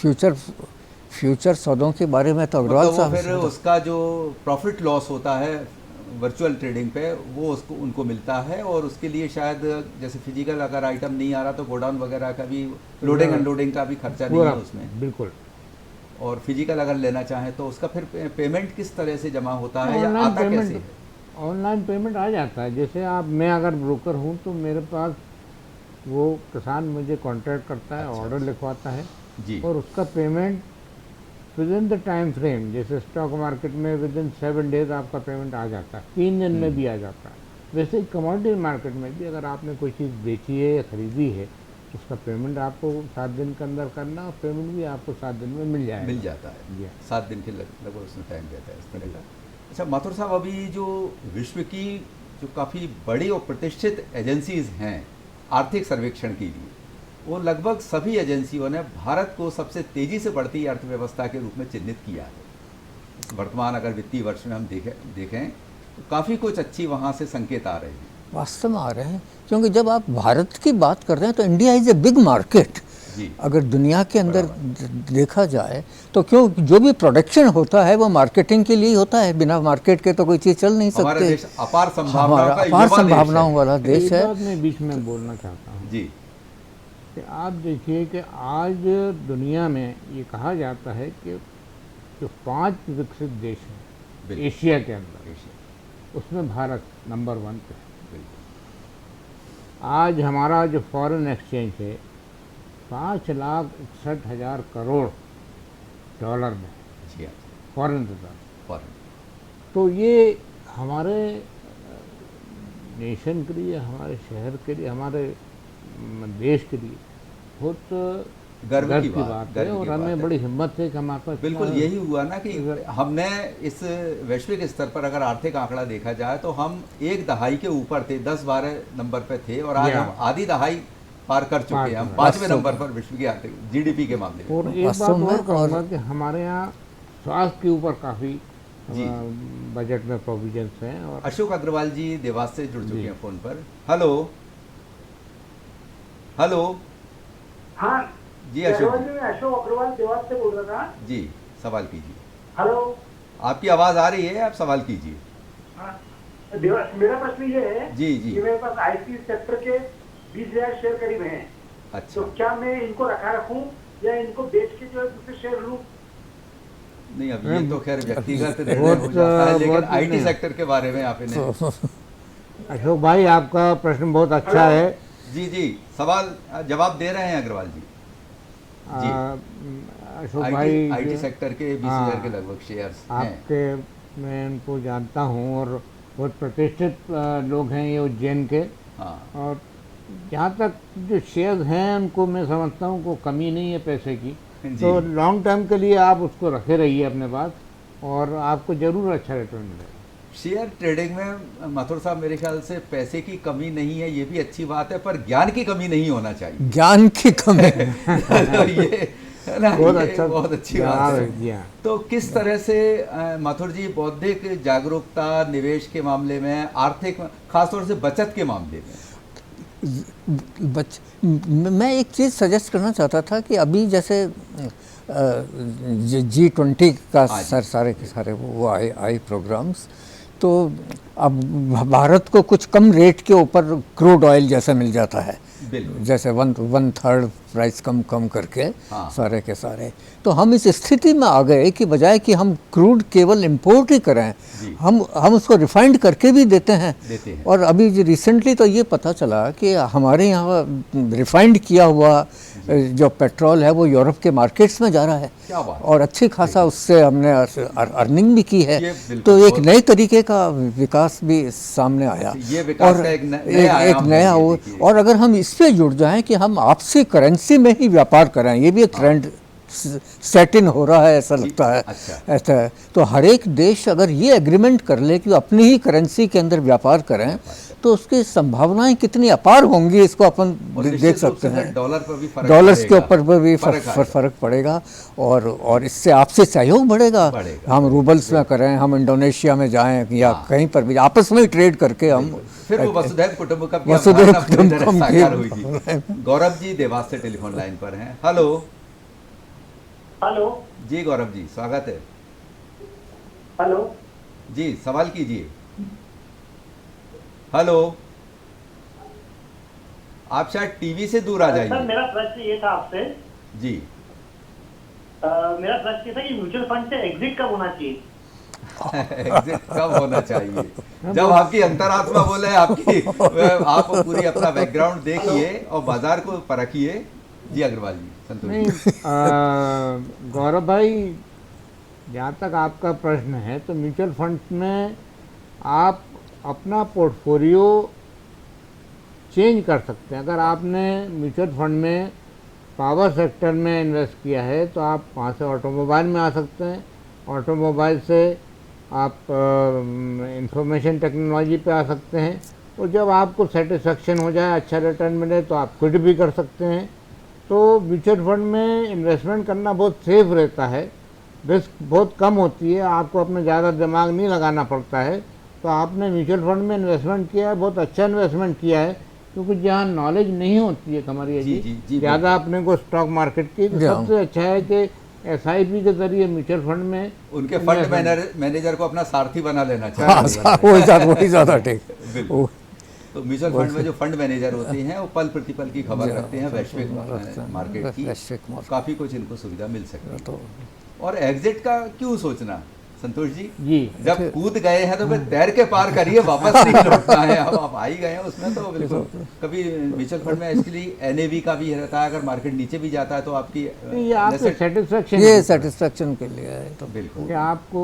फ्यूचर सौदों के बारे में तो अग्रवाल मतलब वो साहब फिर उसका जो प्रॉफिट लॉस होता है वर्चुअल ट्रेडिंग पे, वो उसको उनको मिलता है, और उसके लिए शायद जैसे फिजिकल अगर आइटम नहीं आ रहा तो गोडाउन वगैरह का भी लोडिंग अनलोडिंग का भी खर्चा नहीं है उसमें। बिल्कुल। और फिजिकल अगर लेना चाहें तो उसका फिर पेमेंट किस तरह से जमा होता है या आता कैसे है? ऑनलाइन पेमेंट आ जाता है। जैसे मैं अगर ब्रोकर हूँ तो मेरे पास वो किसान मुझे कांटेक्ट करता है, अच्छा, ऑर्डर लिखवाता है, जी, और उसका payment with in the time frame, जैसे स्टॉक मार्केट में विद इन 7 डेज आपका पेमेंट आ जाता है, 3 दिन में भी आ जाता है। वैसे ही कमोडिटी मार्केट में भी अगर आपने कोई चीज़ बेची है या खरीदी है, उसका पेमेंट आपको 7 दिन के अंदर करना, और पेमेंट भी आपको 7 दिन में मिल जाएगा। मिल जाता है। जी। 7 दिन के लगभग उसमें टाइम रहता है इस तरह का। अच्छा माथुर साहब, अभी जो विश्व की जो काफ़ी बड़ी और प्रतिष्ठित एजेंसीज हैं आर्थिक सर्वेक्षण के लिए, वो लगभग सभी एजेंसियों ने भारत को सबसे तेज़ी से बढ़ती अर्थव्यवस्था के रूप में चिन्हित किया है। वर्तमान अगर वित्तीय वर्ष में हम देखें तो काफ़ी कुछ अच्छी वहाँ से संकेत आ रहे हैं। वास्तव में आ रहे हैं, क्योंकि जब आप भारत की बात कर रहे हैं तो India is a big market. जी अगर दुनिया के अंदर देखा जाए तो क्यों जो भी प्रोडक्शन होता है वो मार्केटिंग के लिए ही होता है, बिना मार्केट के तो कोई चीज़ चल नहीं हमारा सकती। देश अपार संभावनाओं हमारा का अपार युवा देश संभावनाओं है। वाला देश एक है। बात मैं बीच में बोलना चाहता हूँ जी कि आप देखिए कि आज दुनिया में ये कहा जाता है कि जो 5 विकसित देश हैं बिल्कुल। एशिया के अंदर, एशिया, उसमें भारत नंबर 1 पे है। बिल्कुल। आज हमारा जो फॉरेन एक्सचेंज है 5,61,000 करोड़ डॉलर में जी हाँ, फॉरेन रिजर्व। फॉरेन। तो ये हमारे नेशन के लिए, हमारे शहर के लिए, हमारे देश के लिए बहुत गर्व की बात बात है, गर्व और की हमें बात है। बड़ी हिम्मत है कि हमारे पास बिल्कुल इतना- यही हुआ ना कि हमने इस वैश्विक स्तर पर अगर आर्थिक आंकड़ा देखा जाए तो हम एक दहाई के ऊपर थे, 10-12 नंबर पे थे, और आज या। हम आधी दहाई पार कर चुके हैं। हम पार 5वें कर- नंबर पर विश्व की आर्थिक जीडीपी के मामले में। और एक बात वास्तव में और कहूँगा और- कि हमारे यहाँ स्वास्थ्य के ऊपर काफ़ी जी। बजट में प्रोविजंस हैं। और अशोक अग्रवाल जी देवास से जुड़ चुके जी। हैं फोन पर। हेलो हेलो हाँ जी अशोक जी, मैं अशोक अग्रवाल देवास से बोल रहा था। जी सवाल कीजिए। हेलो। आपकी आवाज़ आ रही है, आप सवाल कीजिए। हाँ, देवास, मेरा प्रश्न ये है जी, जी। कि मेरे पास आईटी सेक्टर के 20,000 शेयर करीब हैं। अच्छा, तो क्या मैं इनको रखा रखूं या इनको बेच के जो है दूसरे शेयर लूं? नहीं अब ये तो खैर व्यक्तिगत निर्णय बहुत- हो जाता है, लेकिन बहुत आईटी नहीं। सेक्टर के बारे में आप इन्हें अशोक भाई, आपका प्रश्न बहुत अच्छा है। जी जी सवाल जवाब दे रहे हैं अग्रवाल जी। जी। अशोक भाई आईटी जो- सेक्टर के 20,000 के लगभग शेयर्स हैं। आपके मैं इनको जानता हूँ और बहुत प्रतिष्ठित लोग हैं ये उज्जैन के। हाँ और जहाँ तक जो शेयर्स हैं उनको मैं समझता हूँ को कमी नहीं है पैसे की। जी। तो लॉन्ग टर्म के लिए आप उसको रखे रहिए अपने पास और आपको ज़रूर अच्छा रिटर्न मिलेगा। शेयर ट्रेडिंग में मथुर साहब मेरे ख्याल से पैसे की कमी नहीं है, ये भी अच्छी बात है, पर ज्ञान की कमी नहीं होना चाहिए। ज्ञान की कमी। ये है ना, बहुत ये अच्छा बहुत अच्छी जवाब बात है, जी है। हाँ। तो किस तरह से मथुर जी बौद्धिक जागरूकता निवेश के मामले में, आर्थिक खासतौर से बचत के मामले में? मैं एक चीज़ सजेस्ट करना चाहता था कि अभी जैसे G20 का हाँ जी। सारे के सारे वो आए प्रोग्राम्स, तो अब भारत को कुछ कम रेट के ऊपर क्रूड ऑयल जैसा मिल जाता है, बिल्कुल। जैसे वन थर्ड प्राइस कम करके हाँ। सारे के सारे। तो हम इस स्थिति में आ गए कि बजाय कि हम क्रूड केवल इंपोर्ट ही करें, जी। हम उसको रिफाइंड करके भी देते हैं। देते हैं। और अभी रिसेंटली तो ये पता चला कि हमारे यहाँ रिफाइंड किया हुआ जो पेट्रोल है वो यूरोप के मार्केट्स में जा रहा है। क्या बात है। और अच्छी खासा उससे हमने अर्निंग भी की है। ये बिल्कुल तो एक बहुत- नए तरीके का विकास भी सामने आया। ये विकास और का एक नया एक आयाम है नया ये, वो। देखिए। और अगर हम इस पे जुड़ जाएं कि हम आपसी करेंसी में ही व्यापार करें, ये भी एक ट्रेंड सेट इन हो रहा है, ऐसा लगता है। अच्छा। ऐसा है। तो हर एक देश अगर ये एग्रीमेंट कर ले कि वो अपनी ही करेंसी के अंदर व्यापार करें, तो उसकी संभावनाएं कितनी अपार होंगी, इसको अपन और देख निश्चित रूप सकते से हैं। डॉलर पर भी फर्क डॉलर्स के पड़ेगा। ऊपर पर भी फर्क आएगा। फर्क पड़ेगा। और इससे आपसी सहयोग बढ़ेगा। बढ़ेगा। हम रूबल्स में करें, हम इंडोनेशिया में जाएं या कहीं पर भी आपस में ही ट्रेड करके हम फिर वो वसुधैव कुटुंबकम की वसुधैव अवधारणा पूरी तरह कुटुंबकम साकार की- होगी। गौरव जी देवास से टेलीफोन लाइन पर हैं। Hello hello. जी गौरव जी स्वागत है हेलो। जी, सवाल कीजिए। हेलो, आप शायद टीवी से दूर आ सर जाइए। मेरा प्रश्न ये था आपसे, जी मेरा प्रश्न ये था कि म्यूचुअल फंड से एग्जिट कब होना चाहिए? एग्जिट कब होना चाहिए? जब आपकी अंतरात्मा बोले, आप पूरी अपना बैकग्राउंड देखिए और बाजार को परखिए। जी अग्रवाल जी, संतोष नहीं, जी। गौरव भाई, जहाँ तक आपका प्रश्न है तो म्यूचुअल फंड में आप अपना पोर्टफोलियो चेंज कर सकते हैं। अगर आपने म्यूचुअल फंड में पावर सेक्टर में इन्वेस्ट किया है तो आप वहाँ से ऑटोमोबाइल में आ सकते हैं, ऑटोमोबाइल से आप इंफॉर्मेशन टेक्नोलॉजी पे आ सकते हैं, और जब आपको सेटिस्फेक्शन हो जाए, अच्छा रिटर्न मिले, तो आप क्विट भी कर सकते हैं। तो म्यूचुअल फंड में इन्वेस्टमेंट करना बहुत सेफ रहता है, रिस्क बहुत कम होती है, आपको अपना ज़्यादा दिमाग नहीं लगाना पड़ता है, तो आपने म्यूचुअल फंड में इन्वेस्टमेंट किया है, बहुत अच्छा इन्वेस्टमेंट किया है, क्योंकि जहाँ नॉलेज नहीं होती है हमारी जी, जी, जी, ज़्यादा अपने को स्टॉक मार्केट की, तो जी, हाँ। सबसे अच्छा है कि SIP के जरिए म्यूचुअल फंड में उनके फंड मैनेजर को अपना सारथी बना लेना हाँ, चाहिए। वही ज़्यादा ठीक। बिल्कुल। वो- तो म्यूचुअल फंड में जो फंड मैनेजर होते हैं वो पल प्रतिपल की खबर रखते हैं, वैश्विक मार्केट की, वैश्विक मार्केट। काफ़ी कुछ इनको सुविधा मिल सकती है। तो और एग्जिट का क्यों सोचना संतोष जी? जी जब कूद गए हैं तो फिर तैर के पार करिए, वापस नहीं लौटना है। अब आप आ ही गए हैं उसमें, तो बिल्कुल। कभी म्यूचुअल फंड में एक्चुअली NAV का भी रहता है, अगर मार्केट नीचे भी जाता है तो आपकी ये आपके asset- सेटिस्फेक्शन ये सेटिस्फेक्शन के लिए है। तो बिल्कुल। कि आपको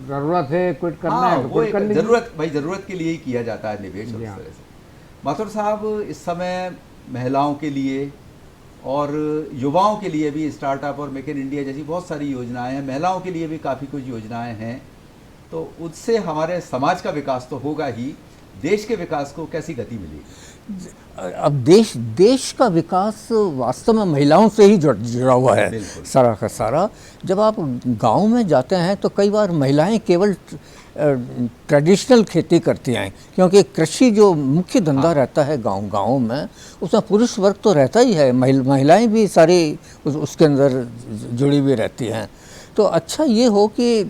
ज़रूरत है क्विट करना हाँ, है तो वो क्विट एक कर लीजिए। जरूरत, भाई जरूरत के लिए ही किया जाता है निवेश उस जी हाँ। तरह से। माथुर साहब, इस समय महिलाओं के लिए और युवाओं के लिए भी स्टार्टअप और मेक इन इंडिया जैसी बहुत सारी योजनाएं हैं, महिलाओं के लिए भी काफ़ी कुछ योजनाएं हैं, तो उससे हमारे समाज का विकास तो होगा ही, देश के विकास को कैसी गति मिलेगी? अब देश का विकास वास्तव में महिलाओं से ही जुड़ा हुआ है, बिल्कुल। सारा का सारा। जब आप गांव में जाते हैं तो कई बार महिलाएं केवल ट्रेडिशनल खेती करती हैं, क्योंकि कृषि जो मुख्य धंधा रहता है गांव में, उसमें पुरुष वर्ग तो रहता ही है, महिलाएं भी सारी उसके अंदर जुड़ी हुई रहती हैं। तो अच्छा ये हो कि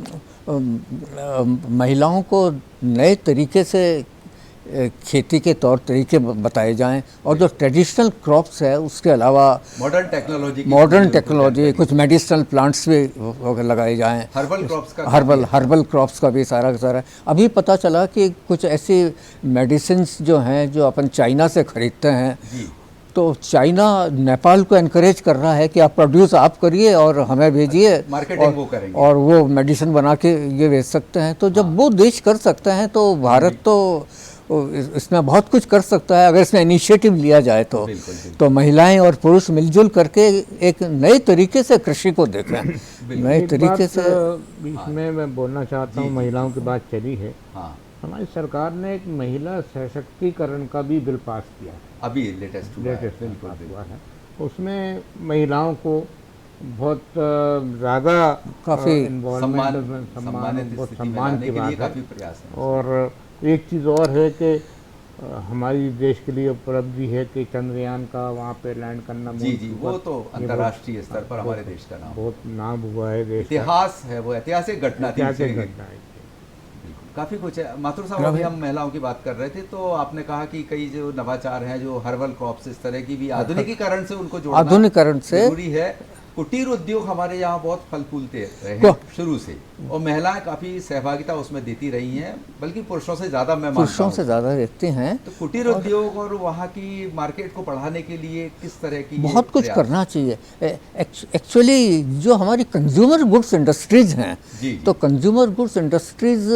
महिलाओं को नए तरीके से खेती के तौर तरीके बताए जाएं, और जो ट्रेडिशनल क्रॉप्स है उसके अलावा मॉडर्न टेक्नोलॉजी, कुछ मेडिसिनल प्लांट्स भी लगाए जाएं, हर्बल क्रॉप्स का भी सारा का सारा। अभी पता चला कि कुछ ऐसी मेडिसिन्स जो हैं जो अपन चाइना से खरीदते हैं, तो चाइना नेपाल को एनकरेज कर रहा है कि आप प्रोड्यूस आप करिए और हमें भेजिए, और वो मेडिसिन बना के ये भेज सकते हैं। तो जब वो देश कर सकते हैं तो भारत तो इसमें बहुत कुछ कर सकता है, अगर इसमें इनिशिएटिव लिया जाए तो। तो महिलाएं और पुरुष मिलजुल करके एक नए तरीके से कृषि को देखें, नए तरीके से। इसमें मैं बोलना चाहता हूँ, महिलाओं की बात चली है, हमारी सरकार ने एक महिला सशक्तिकरण का भी बिल पास किया है, अभी लेटेस्ट पास हुआ है। उसमें महिलाओं को बहुत ज़्यादा काफ़ी सम्मान की बात है। और एक चीज़ और है कि हमारी देश के लिए उपलब्धि है कि चंद्रयान का वहाँ पे लैंड करना, जी, वो तो अंतर्राष्ट्रीय स्तर पर हमारे देश का बहुत नाम हुआ है, देश इतिहास है, वो ऐतिहासिक घटना थी। काफ़ी कुछ है। माथुर साहब, अभी हम महिलाओं की बात कर रहे थे, तो आपने कहा कि कई जो नवाचार हैं, जो हर्बल क्रॉप्स इस तरह की भी आधुनिकीकरण से उनको जोड़ना आधुनिकीकरण से जरूरी है। कुटीर उद्योग हमारे यहाँ बहुत फल फूलते रहे हैं शुरू से, और महिलाएं काफ़ी सहभागिता उसमें देती रही हैं, बल्कि पुरुषों से ज़्यादा मैं मानता हूं। पुरुषों से ज़्यादा देखते हैं। तो कुटीर उद्योग और वहाँ की मार्केट को बढ़ाने के लिए किस तरह की बहुत कुछ करना चाहिए। एक्चुअली जो हमारी कंज्यूमर गुड्स इंडस्ट्रीज़ हैं, तो कंज्यूमर गुड्स इंडस्ट्रीज़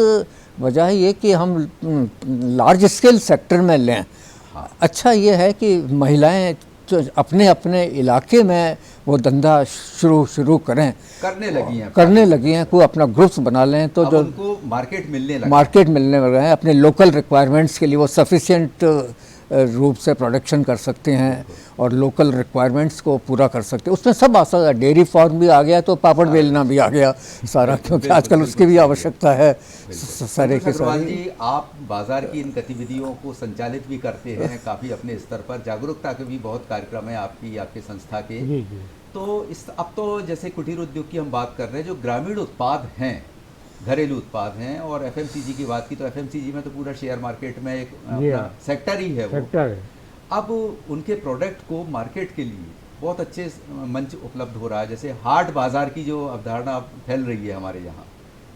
वजह ये कि हम लार्ज स्केल सेक्टर में लें। अच्छा ये है कि महिलाएं तो अपने अपने इलाके में वो धंधा शुरू करने लगी हैं, कोई अपना ग्रुप्स बना लें, तो जो उनको मार्केट मिलने लग रहे हैं, अपने लोकल रिक्वायरमेंट्स के लिए वो सफिशिएंट रूप से प्रोडक्शन कर सकते हैं और लोकल रिक्वायरमेंट्स को पूरा कर सकते हैं। उसमें सब आसा, डेयरी फार्म भी आ गया, तो पापड़ बेलना भी आ गया सारा, क्योंकि आजकल उसकी भी आवश्यकता है सारे के सारे। जी, आप बाजार की इन गतिविधियों को संचालित भी करते हैं काफ़ी अपने स्तर पर, जागरूकता के भी बहुत कार्यक्रम है आपके संस्था के। तो अब तो जैसे कुटीर उद्योग की हम बात कर रहे हैं, जो ग्रामीण उत्पाद हैं, घरेलू उत्पाद हैं, और FMCG की बात की तो FMCG में तो पूरा शेयर मार्केट में एक सेक्टर ही है वो। अब उनके प्रोडक्ट को मार्केट के लिए बहुत अच्छे मंच उपलब्ध हो रहा है, जैसे हाट बाज़ार की जो अवधारणा फैल रही है हमारे यहाँ।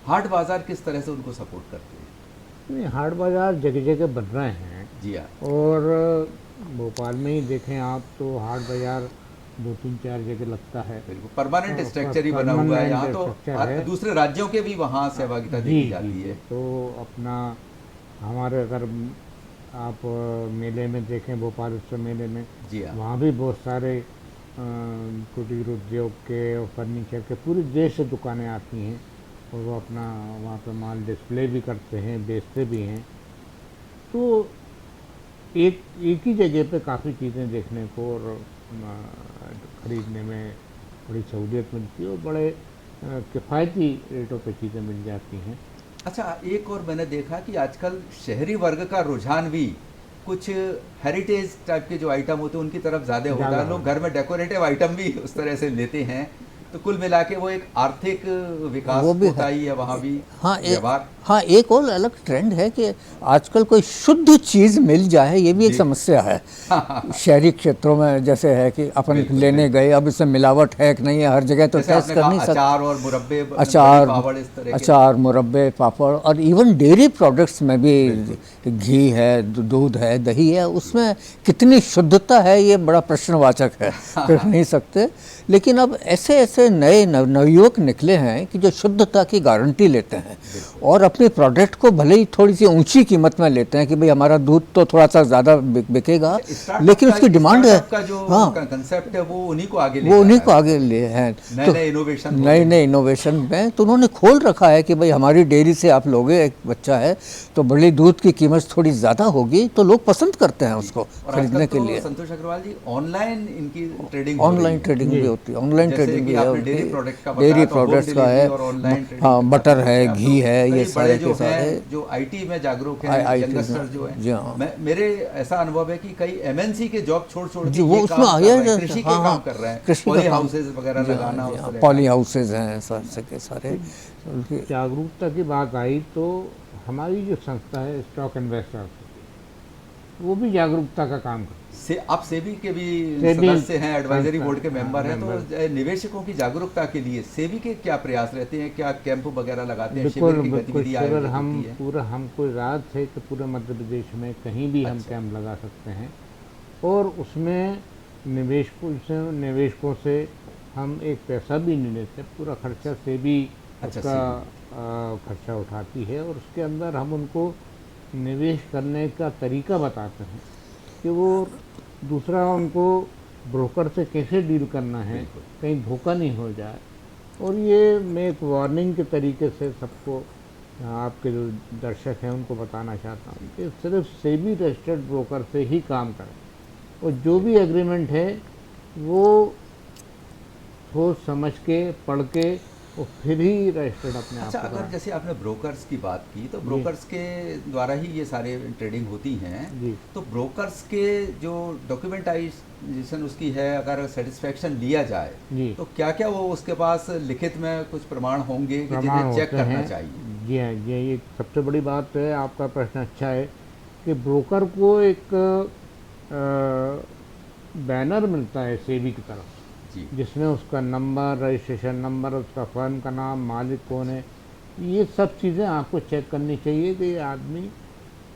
हाट बाज़ार किस तरह से उनको सपोर्ट करते हैं? नहीं, हाट बाज़ार जगह जगह बन रहे हैं। जी हाँ। और भोपाल में ही देखें आप तो हाट बाज़ार 2-3-4 जगह लगता है, बिल्कुप परमानेंट स्ट्रक्चर ही बना हुआ है यहाँ, तो दूसरे राज्यों के भी वहाँ सहभागिता देखी जाती है। तो अपना हमारे अगर आप मेले में देखें, भोपाल उत्सव मेले में, जी हाँ, वहाँ भी बहुत सारे कुटीर उद्योग के और फर्नीचर के पूरे देश से दुकानें आती हैं, और वो अपना वहाँ पे माल डिस्प्ले भी करते हैं, बेचते भी हैं। तो एक ही जगह पे काफ़ी चीज़ें देखने को और ख़रीदने में बड़ी सहूलियत मिलती है, और बड़े किफ़ायती रेटों पे चीज़ें मिल जाती हैं। अच्छा, एक और मैंने देखा कि आजकल शहरी वर्ग का रुझान भी कुछ हेरिटेज टाइप के जो आइटम होते हैं उनकी तरफ ज़्यादा होता ज़्यादा है। लोग घर में डेकोरेटिव आइटम भी उस तरह से लेते हैं, तो कुल मिला के वो एक आर्थिक विकास वो भी होता है। ही है वहाँ भी। हाँ व्यवहार हाँ, एक और अलग ट्रेंड है कि आजकल कोई शुद्ध चीज़ मिल जाए, ये भी एक जी। समस्या है। शहरी क्षेत्रों में जैसे है कि अपन बिल्कुल, लेने गए, अब इसमें मिलावट है कि नहीं है, हर जगह तो जैसे टेस्ट आपने कर कहा नहीं सकते। अचार और मुरब्बे, अचार, बड़ी पापड़, इस तरह के। अचार, मुरब्बे, पापड़, और इवन डेयरी प्रोडक्ट्स में भी बिल्कुल। घी है, दूध है, दही है, उसमें कितनी शुद्धता है ये बड़ा प्रश्नवाचक है, कह नहीं सकते। लेकिन अब ऐसे ऐसे नए नवयुवक निकले हैं कि जो शुद्धता की गारंटी लेते हैं और अपने प्रोडक्ट को भले ही थोड़ी सी ऊंची कीमत में लेते हैं कि भाई हमारा दूध तो थोड़ा सा ज़्यादा बिकेगा, लेकिन उसकी डिमांड है। का जो हाँ, कंसेप्ट है वो उन्हीं को आगे ले वो जा उन्हीं रहा को है। आगे ले हैं। नए नए इनोवेशन नए नए इनोवेशन में तो उन्होंने खोल रखा है कि भाई हमारी डेयरी से आप लोगे, एक बच्चा है तो बड़ी दूध की कीमत थोड़ी ज़्यादा होगी, तो लोग पसंद करते हैं उसको और खरीदने आजकल के तो लिए। संतोष अग्रवाल जी ऑनलाइन इनकी ट्रेडिंग ऑनलाइन ट्रेडिंग भी होती है, ऑनलाइन जैसे ट्रेडिंग कि भी है आपने उनकी, डेयरी प्रोडक्ट का डेयरी बताया, तो होम प्रोडक्ट्स का डिलीवरी है, और ऑनलाइन ट्रेडिंग हाँ, का बटर काफी है, होता घी है, तो ये कई सारे बड़े के जो सारे। हैं जो आईटी में जागरूक हैं, IT यंगस्टर में, जो हैं, जी हाँ। मेरे ऐसा अनुभव है कि कई एमएनसी के जॉब छोड़ छोड़ के जी, वो ये उसमें काम आ कर गया रहे हैं, है, कृषि के हाँ, काम हाँ, कर रहे हैं, कृषि का पॉली काम। हाउसेज वगैरह जी हाँ, लगाना जी उस हाँ, तरह पॉली का। हाउसेज हैं सारे के सारे उनके। जागरूकता की बात आई तो हमारी जो संस्था है स्टॉक इन्वेस्टर, वो भी जागरूकता का काम करती आप सेबी के भी सेबी सदस्य हैं, एडवाइजरी संस्था, बोर्ड के मेंबर हैं, मेंबर। तो निवेशकों की जागरूकता के लिए सेबी के क्या प्रयास रहते हैं? क्या कैंप वगैरह लगाते हैं? बिल्कुल शिविर की बिल्कुल। गतिविधि शिविर आयोजित हम होती है? पूरा, हमको रात है कि पूरे मध्य प्रदेश में कहीं भी हम अच्छा। कैंप लगा सकते हैं, और उसमें निवेशकों से हम एक पैसा भी नहीं लेते, पूरा खर्चा से भी अच्छा, उसका खर्चा उठाती है, और उसके अंदर हम उनको निवेश करने का तरीका बताते हैं कि वो दूसरा उनको ब्रोकर से कैसे डील करना है, बिल्कुल। कहीं धोखा नहीं हो जाए। और ये मैं एक वार्निंग के तरीके से सबको, आपके जो दर्शक हैं उनको बताना चाहता हूँ कि सिर्फ सेबी रजिस्टर्ड ब्रोकर से ही काम करें, और जो भी एग्रीमेंट है वो सोच समझ के पढ़ के और फिर ही रजिस्टर्ड अपने आप अच्छा, को अगर कराएं। जैसे आपने ब्रोकर्स की बात की, तो ब्रोकर्स के द्वारा ही ये सारे ट्रेडिंग होती हैं, जी। तो ब्रोकर्स के जो डॉक्यूमेंटाइजेशन उसकी है, अगर सेटिस्फेक्शन लिया जाए जी। तो क्या क्या वो उसके पास लिखित में कुछ प्रमाण होंगे कि प्रमाण जिन्हें चेक होते करना हैं। चाहिए? जी हाँ, ये सबसे बड़ी बात है, आपका प्रश्न अच्छा है कि ब्रोकर को एक बैनर मिलता है सेबी की तरफ, जी, जिसमें उसका नंबर, रजिस्ट्रेशन नंबर, उसका फर्म का नाम, मालिक कौन है, ये सब चीज़ें आपको चेक करनी चाहिए कि ये आदमी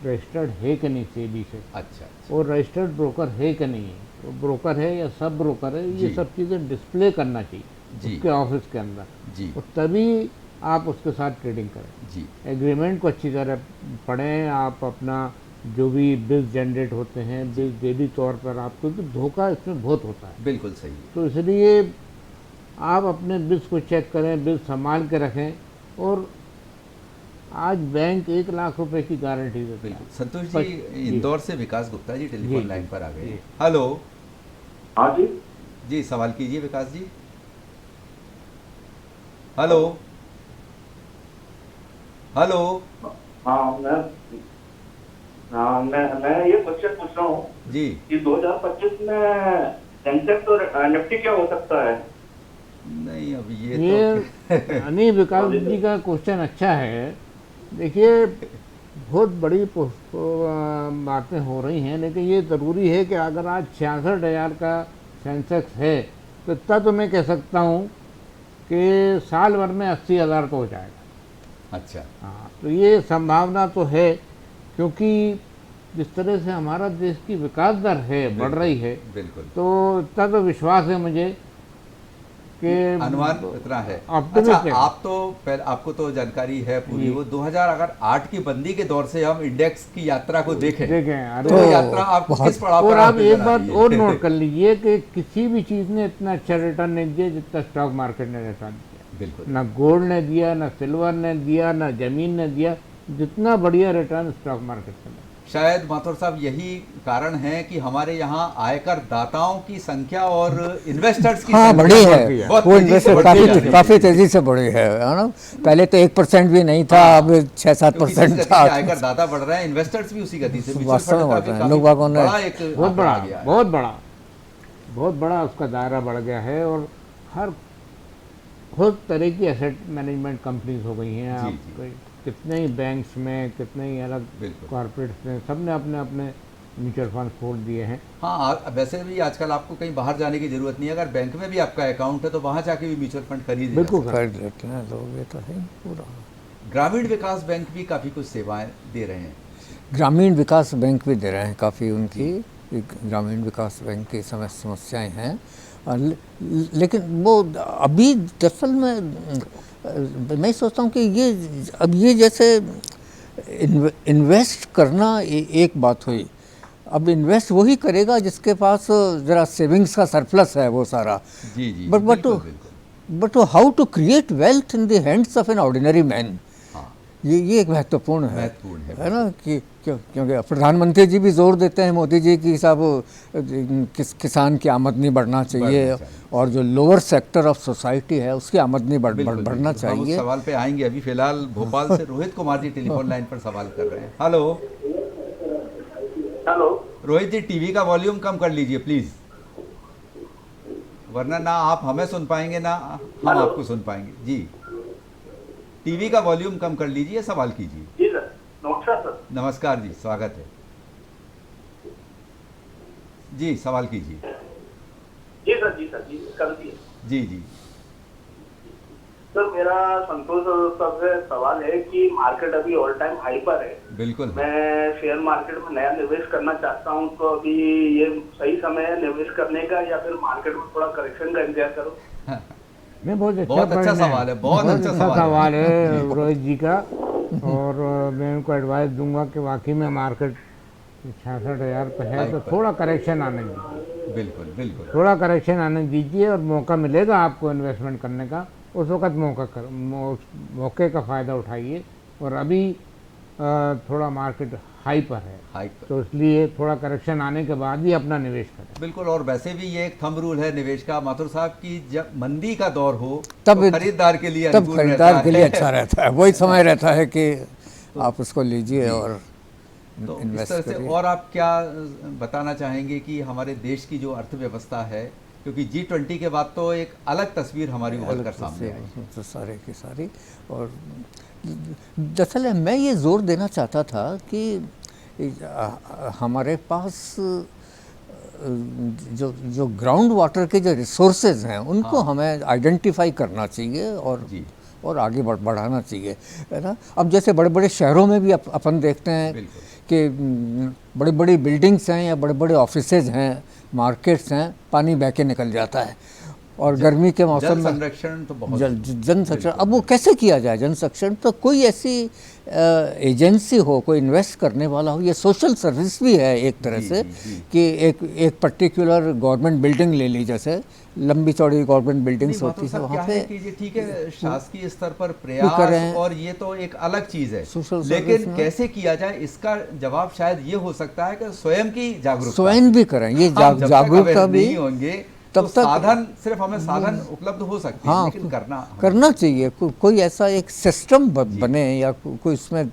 रजिस्टर्ड है कि नहीं सेबी से, अच्छा, और रजिस्टर्ड ब्रोकर है कि नहीं है, तो ब्रोकर है या सब ब्रोकर है, ये जी। सब चीज़ें डिस्प्ले करना चाहिए जी। उसके ऑफिस के अंदर, जी, और तभी आप उसके साथ ट्रेडिंग करें। जी, एग्रीमेंट को अच्छी तरह पढ़ें, आप अपना जो भी बिल्स जनरेट होते हैं, बिल्स डेली तौर पर आप, क्योंकि धोखा इसमें बहुत होता है, बिल्कुल सही है। तो इसलिए आप अपने बिल्स को चेक करें, बिल्स संभाल के रखें। और आज बैंक 1 लाख रुपए की गारंटी देता है। बिल्कुल। संतोष पर- जी, जी। इंदौर से विकास गुप्ता जी टेलीफोन जी, लाइन पर आ गए। जी। हेलो हाँ जी। जी, सवाल कीजिए विकास जी। Hello hello. हाँ मैं ये क्वेश्चन पूछ रहा हूँ जी, कि 2025 में सेंसेक्स और निफ्टी क्या हो सकता है? नहीं अब ये नहीं, विकास जी का क्वेश्चन अच्छा है। देखिए, बहुत बड़ी बातें हो रही हैं, लेकिन ये ज़रूरी है कि अगर आज 66,000 का सेंसेक्स है, तो इतना तो मैं कह सकता हूँ कि साल भर में 80,000 तो हो जाएगा। अच्छा, हाँ, तो ये संभावना तो है, क्योंकि जिस तरह से हमारा देश की विकास दर है, बढ़ रही है, बिल्कुल, तो इतना तो विश्वास है मुझे कि अनुमान इतना है। optimistic अच्छा, है। आप तो पहले, आपको तो जानकारी है पूरी, जी। वो 2008 की बंदी के दौर से हम इंडेक्स की यात्रा को देखें देखें, तो अरे वो यात्रा आपको किस पड़ाव और पर आप नजर एक आ बात रही है? और नोट कर लीजिए कि किसी भी चीज़ ने इतना अच्छा रिटर्न नहीं दिया जितना स्टॉक मार्केट ने रिटर्न दिया। बिल्कुल, ना गोल्ड ने दिया, ना सिल्वर ने दिया, ना जमीन ने दिया, जितना बढ़िया रिटर्न स्टॉक मार्केट ने दिया। शायद माथुर साहब यही कारण है कि हमारे यहाँ आयकर दाताओं की संख्या और इन्वेस्टर्स की हाँ संख्या बड़ी बहुत है, बहुत वो तेजी से इन्वेस्टर बढ़ती जा रही है। काफ़ी तेज़ी से बढ़ी है ना। पहले तो 1% भी नहीं था, अब 6-7% क्योंकि जिस गति से था। आयकर दाता बढ़ रहे हैं, इन्वेस्टर्स भी उसी गति से, म्यूचुअल वास्तव में फंड का बढ़ भी रहे हैं। काफी लोगों ने बड़ा एक बहुत आंकड़ा बड़ा, आ गया है। बहुत बड़ा उसका दायरा बढ़ गया है। और हर बहुत तरह की एसेट मैनेजमेंट कंपनीज हो गई हैं। जी, आप जी। कितने ही बैंक्स में, कितने ही अलग बिल्कुल। कॉरपोरेट्स में, सब ने अपने अपने म्यूचुअल फंड खोल दिए हैं। हाँ, वैसे भी आजकल आपको कहीं बाहर जाने की जरूरत नहीं है। अगर बैंक में भी आपका अकाउंट है तो वहाँ जाके भी म्यूचुअल फंड खरीद बिल्कुल खरीद लेते हैं लोग, ये तो है ही पूरा। ग्रामीण विकास बैंक भी काफ़ी कुछ सेवाएं दे रहे हैं। ग्रामीण विकास बैंक भी दे रहे हैं काफ़ी, उनकी ग्रामीण विकास बैंक की समस्याएं हैं। लेकिन वो अभी दरअसल में मैं सोचता हूँ कि ये जैसे इन्वेस्ट करना एक बात हुई। अब इन्वेस्ट वही करेगा जिसके पास ज़रा सेविंग्स का सरप्लस है वो सारा। जी जी, बट बिल्कुल, बिल्कुल। But how to create wealth in the hands of an ordinary man, हाँ, ये एक महत्वपूर्ण है महत्वपूर्ण है। ना। कि क्योंकि प्रधानमंत्री जी भी जोर देते हैं, मोदी जी की साहब, किसान की आमदनी बढ़ना चाहिए बढ़ना चाहिए। और जो लोअर सेक्टर ऑफ सोसाइटी है उसकी आमदनी बिल्कुल, बढ़ना बिल्कुल। हम उस चाहिए। सवाल पे आएंगे। अभी फिलहाल भोपाल से रोहित कुमार जी टेलीफोन लाइन पर सवाल कर रहे हैं। Hello hello. Rohit ji, TV का वॉल्यूम कम कर लीजिए प्लीज, वरना ना आप हमें सुन पाएंगे ना हम आपको सुन पाएंगे। जी, टीवी का वॉल्यूम कम कर लीजिए, सवाल कीजिए। जी सर, नमस्कार सर। नमस्कार जी, स्वागत है जी, सवाल कीजिए। जी सर, जी सर, जी कर दिए। जी जी, सर मेरा संतोष सर से सवाल है कि मार्केट अभी ऑल टाइम हाई पर है। बिल्कुल। मैं शेयर मार्केट में नया निवेश करना चाहता हूं, तो अभी ये सही समय है निवेश करने का या फिर मार्केट में थोड़ा करेक्शन का इंतजार करूं? नहीं, बहुत बहुत अच्छा सवाल है, बहुत अच्छा सवाल है जी। रोहित जी का। और मैं उनको एडवाइस दूंगा कि वाकई में मार्केट 66,000 पे है तो थोड़ा करेक्शन आने दीजिए, बिल्कुल बिल्कुल। थोड़ा करेक्शन आने दीजिए और मौका मिलेगा आपको इन्वेस्टमेंट करने का। उस वक्त मौके का फ़ायदा उठाइए। और अभी थोड़ा मार्केट हाई पर है, हाई पर। तो इसलिए थोड़ा करेक्शन आने के बाद ही अपना निवेश करें। बिल्कुल। और वैसे भी ये एक थंब रूल है निवेश का माथुर साहब की, जब मंदी का दौर हो तब तो खरीदार के लिए तब अनुकूल खरीदार रहता के लिए है। अच्छा रहता है, वही समय रहता है कि आप उसको लीजिए और तो इस इन्वेस्ट तरह से करिए। और आप क्या बताना चाहेंगे कि हमारे देश की जो अर्थव्यवस्था है, क्योंकि G20 के बाद तो एक अलग तस्वीर हमारी उभर कर सामने आई। तो सारे की सारी। और दरअसल मैं ये जोर देना चाहता था कि हमारे पास जो ग्राउंड वाटर के जो रिसोर्सेज हैं उनको हमें आइडेंटिफाई करना चाहिए जी। और आगे बढ़ाना चाहिए, है ना। अब जैसे बड़े बड़े शहरों में भी अपन देखते हैं बिल्कुल। कि बड़ी बड़ी बिल्डिंग्स हैं या बड़े बड़े ऑफिसेज हैं, मार्केट्स हैं, पानी बह के निकल जाता है। और गर्मी के मौसम जल में संरक्षण तो बहुत जन संरक्षण, अब वो कैसे किया जाए जन संरक्षण? तो कोई ऐसी एजेंसी हो, कोई इन्वेस्ट करने वाला हो। ये सोशल सर्विस भी है एक तरह से कि एक पर्टिकुलर गवर्नमेंट बिल्डिंग ले ली, जैसे लंबी चौड़ी गवर्नमेंट बिल्डिंग्स होती है, वहाँ पे ठीक है, शासकीय स्तर पर कर रहे प्रयास हैं। और ये तो एक अलग चीज है, सोशल सर्विस लेकिन में कैसे किया जाए इसका जवाब शायद ये हो सकता है कि स्वयं की जागरूकता। स्वयं भी करें, ये हम जब तक जागरूकता aware भी नहीं होंगे तब तो तक साधन, सिर्फ हमें साधन उपलब्ध हो सकते हैं, लेकिन करना चाहिए। कोई ऐसा एक सिस्टम बने या कोई इसमें,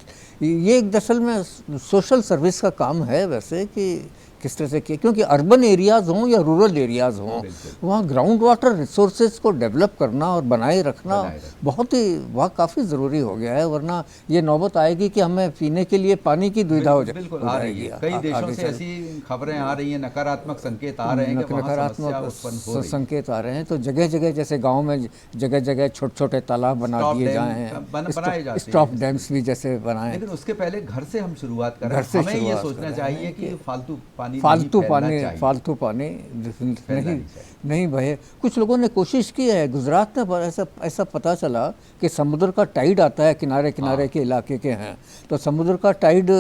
ये एक दरअसल में सोशल सर्विस का काम है वैसे, कि किस तरह से किए, क्योंकि अर्बन एरियाज़ हों या रूरल एरियाज़ हों, वहाँ ग्राउंड वाटर रिसोर्सेज को डेवलप करना और बनाए रखना बहुत ही वहाँ काफ़ी ज़रूरी हो गया है। वरना ये नौबत आएगी कि हमें पीने के लिए पानी की दुविधा हो जाएगी। बिल्कुल आ रही है, कई देशों से ऐसी खबरें आ रही हैं, नकारात्मक संकेत आ रहे हैं कि वहाँ समस्या उत्पन्न हो रही है। संकेत आ रहे हैं। तो जगह जगह जैसे गाँव में जगह जगह छोटे छोटे तालाब बना दिए जाएँ, स्टॉप डैम्स भी जैसे बनाएं। लेकिन उसके पहले घर से हम शुरुआत करें। घर से हमें ये शुरुआत सोचना करें चाहिए कि फालतू पानी नहीं बहे। कुछ लोगों ने कोशिश की है, गुजरात में ऐसा पता चला कि समुद्र का टाइड आता है, किनारे के इलाके के हैं, तो समुद्र का टाइड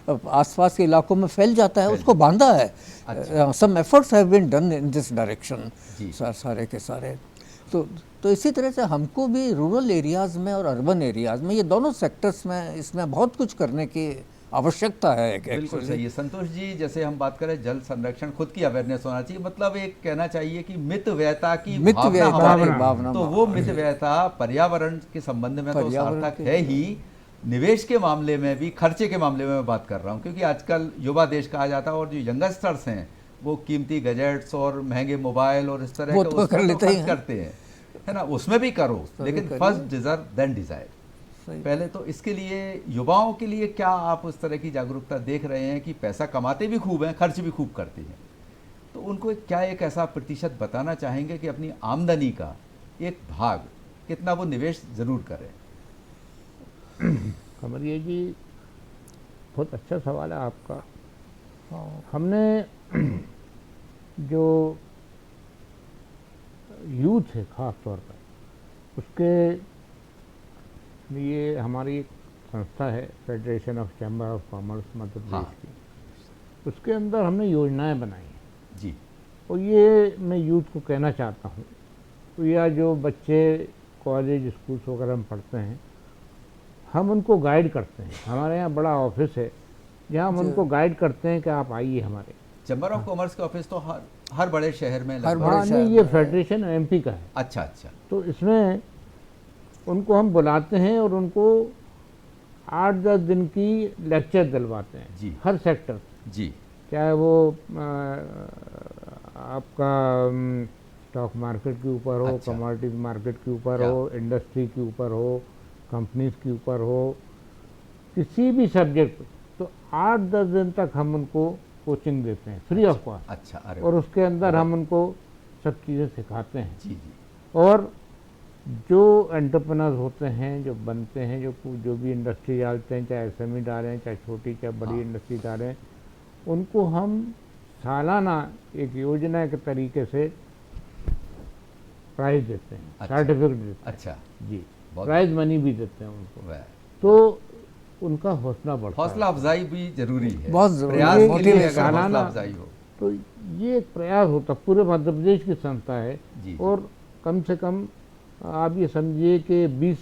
आसपास के इलाकों में फैल जाता है, उसको बांधा है। Some efforts have been done in this direction, सारे के सारे। तो इसी तरह से हमको भी रूरल एरियाज़ में और अर्बन एरियाज़ में, ये दोनों सेक्टर्स में, इसमें बहुत कुछ करने की आवश्यकता है एक बिल्कुल actually। सही है संतोष जी। जैसे हम बात करें जल संरक्षण, खुद की अवेयरनेस होना चाहिए, मतलब एक कहना चाहिए कि मितव्ययता की मितव्ययता भावना हमारे, की भावना, तो वो मितव्ययता पर्यावरण के संबंध में तो पर्यावरण सार्थक के- है ही, निवेश के मामले में भी, खर्चे के मामले में मैं बात कर रहा हूँ, क्योंकि आजकल युवा देश कहा जाता है और जो यंगस्टर्स हैं वो कीमती गैजेट्स और महंगे मोबाइल और इस तरह वो के तो उस पर कर तो लेते ही खर्च हैं। करते हैं, है ना, उसमें भी करो, भी लेकिन करिए। First deserve then desire. सही। पहले तो इसके लिए युवाओं के लिए क्या आप उस तरह की जागरूकता देख रहे हैं कि पैसा कमाते भी खूब हैं, खर्च भी खूब करते हैं, तो उनको क्या एक ऐसा प्रतिशत बताना चाहेंगे कि अपनी आमदनी का एक भाग कितना वो निवेश जरूर करें? कमरिया जी, बहुत अच्छा सवाल है आपका। हमने जो यूथ है ख़ास तौर पर, उसके लिए हमारी एक संस्था है, federation of chamber of commerce Madhya Pradesh हाँ। की, उसके अंदर हमने योजनाएं बनाई हैं। जी और ये मैं यूथ को कहना चाहता हूँ, तो या जो बच्चे कॉलेज स्कूल्स वगैरह में पढ़ते हैं, हम उनको गाइड करते हैं। हमारे यहाँ बड़ा ऑफिस है जहाँ हम उनको गाइड करते हैं कि आप आइए हमारे। चैम्बर ऑफ कॉमर्स के ऑफिस तो हर बड़े शहर में हर लगभग। बड़े हाँ, शहर नहीं, ये में। फेडरेशन एमपी का है। अच्छा अच्छा। तो इसमें उनको हम बुलाते हैं और उनको 8-10 दिन की लेक्चर दिलवाते हैं जी। हर सेक्टर, जी चाहे वो आपका स्टॉक मार्केट के ऊपर हो, अच्छा। कमोडिटीज मार्केट के ऊपर क्या? हो, इंडस्ट्री के ऊपर हो, कंपनीज के ऊपर हो, किसी भी सब्जेक्ट पे। तो 8-10 दिन तक हम उनको कोचिंग देते हैं फ्री ऑफ कॉस्ट, अच्छा। अरे और उसके अंदर हम उनको सब चीज़ें सिखाते हैं। जी जी। और जो एंटरप्रेन्योर्स होते हैं, जो बनते हैं, जो भी इंडस्ट्री डालते हैं, चाहे एसएमई डालें, चाहे छोटी चाहे बड़ी हाँ। इंडस्ट्री डालें, उनको हम सालाना एक योजना के तरीके से प्राइज देते हैं, अच्छा। सर्टिफिकेट देते हैं। अच्छा। जी, बहुत प्राइज मनी भी देते हैं उनको, वाह। तो उनका हौसला बढ़ता हौसला है। अफजाई भी जरूरी है, बहुत जरूरी प्रयास है। के लिए अगर सालाना- हौसला अफजाई हो। तो ये एक प्रयास होता, पूरे मध्य प्रदेश की संस्था है। जी। और कम से कम आप ये समझिए कि 20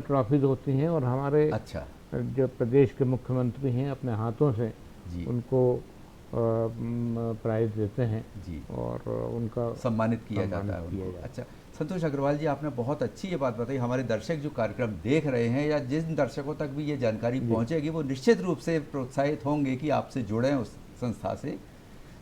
ट्रॉफीज होती हैं, और हमारे अच्छा। जो प्रदेश के मुख्यमंत्री हैं अपने हाथों से जी उनको प्राइज देते हैं जी। और उनका सम्मानित किया जाता है सम्मानित किया उनको। जाता है। अच्छा संतोष अग्रवाल जी, आपने बहुत अच्छी ये बात बताई। हमारे दर्शक जो कार्यक्रम देख रहे हैं या जिन दर्शकों तक भी ये जानकारी पहुंचेगी, वो निश्चित रूप से प्रोत्साहित होंगे कि आपसे जुड़ें उस संस्था से।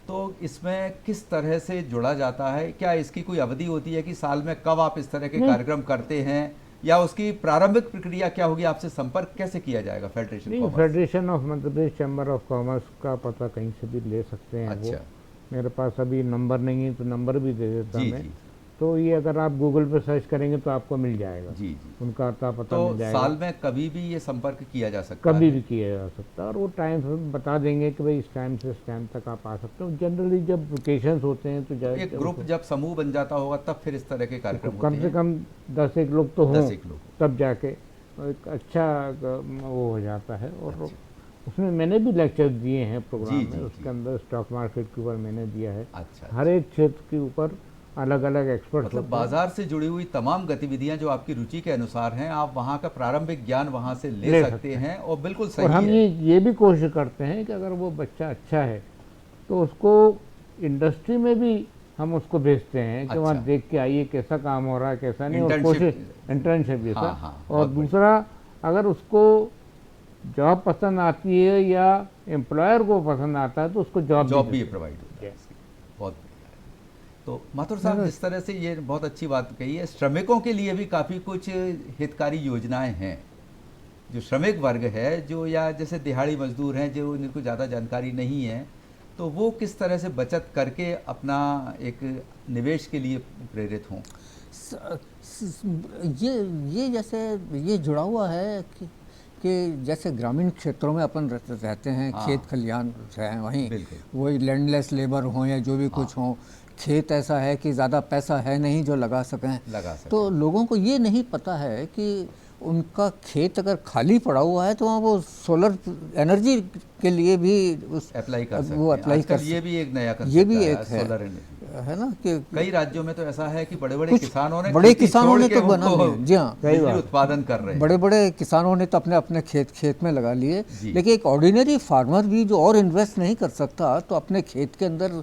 तो इसमें किस तरह से जुड़ा जाता है? क्या इसकी कोई अवधि होती है कि साल में कब आप इस तरह के कार्यक्रम करते हैं, या उसकी प्रारंभिक प्रक्रिया क्या होगी? आपसे संपर्क कैसे किया जाएगा फेडरेशन नहीं, commerce? Federation of Madhya Pradesh chamber of commerce का पता कहीं से भी ले सकते हैं। अच्छा। वो मेरे पास अभी नंबर नहीं है, तो नंबर भी दे देता जी मैं। जी तो ये अगर आप गूगल पे सर्च करेंगे तो आपको मिल जाएगा, जी जी। उनका अता पता तो मिल जाएगा। साल में कभी भी ये संपर्क किया जा सकता कभी है? भी किया जा सकता है, और वो टाइम बता देंगे कि भाई इस टाइम से इस टाइम तक आप आ सकते हो। जनरली जब वेकेशंस होते हैं तो एक ग्रुप जब समूह बन जाता होगा तब फिर इस तरह के कार्यक्रम कम होते से हैं? कम 10-1 लोग तो हों, 10-1 लोग। तब जाके एक अच्छा वो हो जाता है। और अच्छा। उसमें मैंने भी लेक्चर दिए हैं प्रोग्राम जी, में। जी, उसके जी। अंदर स्टॉक मार्केट के ऊपर मैंने दिया है। अच्छा। हर एक क्षेत्र के ऊपर अलग अलग एक्सपर्ट मतलब बाजार से जुड़ी हुई तमाम गतिविधियां जो आपकी रुचि के अनुसार हैं, आप वहां का प्रारंभिक ज्ञान वहां से ले सकते हैं, और बिल्कुल और सही हम है। ये भी कोशिश करते हैं कि अगर वो बच्चा अच्छा है तो उसको इंडस्ट्री में भी हम उसको भेजते हैं कि वहाँ अच्छा। देख के आइए कैसा काम हो रहा है, कैसा नहीं, और Internship- कोशिश इंटर्नशिप जैसा। हाँ, हाँ, और बहुत दूसरा, अगर उसको जॉब पसंद आती है या एम्प्लॉयर को पसंद आता है तो उसको जॉब जॉब भी देते प्रोवाइड होता है Yes. इसकी। बहुत बढ़िया है। तो माथुर साहब, जिस तरह से ये बहुत अच्छी बात कही है, श्रमिकों के लिए भी काफ़ी कुछ हितकारी योजनाएं हैं। जो श्रमिक वर्ग है, जो या जैसे दिहाड़ी मजदूर हैं, जो जिनको ज़्यादा जानकारी नहीं है, तो वो किस तरह से बचत करके अपना एक निवेश के लिए प्रेरित हों? ये जैसे ये जुड़ा हुआ है कि जैसे ग्रामीण क्षेत्रों में अपन रहते हैं, हाँ। खेत खलिहान हैं वहीं, बिल्कुल। वही लैंडलेस लेबर हों या जो भी कुछ हों, खेत ऐसा है कि ज़्यादा पैसा है नहीं जो लगा सकें। लगा सकें। तो लोगों को ये नहीं पता है कि उनका खेत अगर खाली पड़ा हुआ है तो वहाँ वो सोलर एनर्जी के लिए भी उस अप्लाई कर सकते वो हैं। अप्लाई आजकल कर ये भी एक नया ये concept भी आया एक है। Solar energy. है ना कि कई राज्यों में तो ऐसा है कि बड़े बड़े किसानों ने बड़े खेती किसानों छोड़ ने के तो बना उनको लिया। जी हाँ, बिजली उत्पादन कर रहे हैं। बड़े बड़े किसानों ने तो अपने अपने खेत में लगा लिए, जी। लेकिन एक ऑर्डिनरी फार्मर भी जो और इन्वेस्ट नहीं कर सकता, तो अपने खेत के अंदर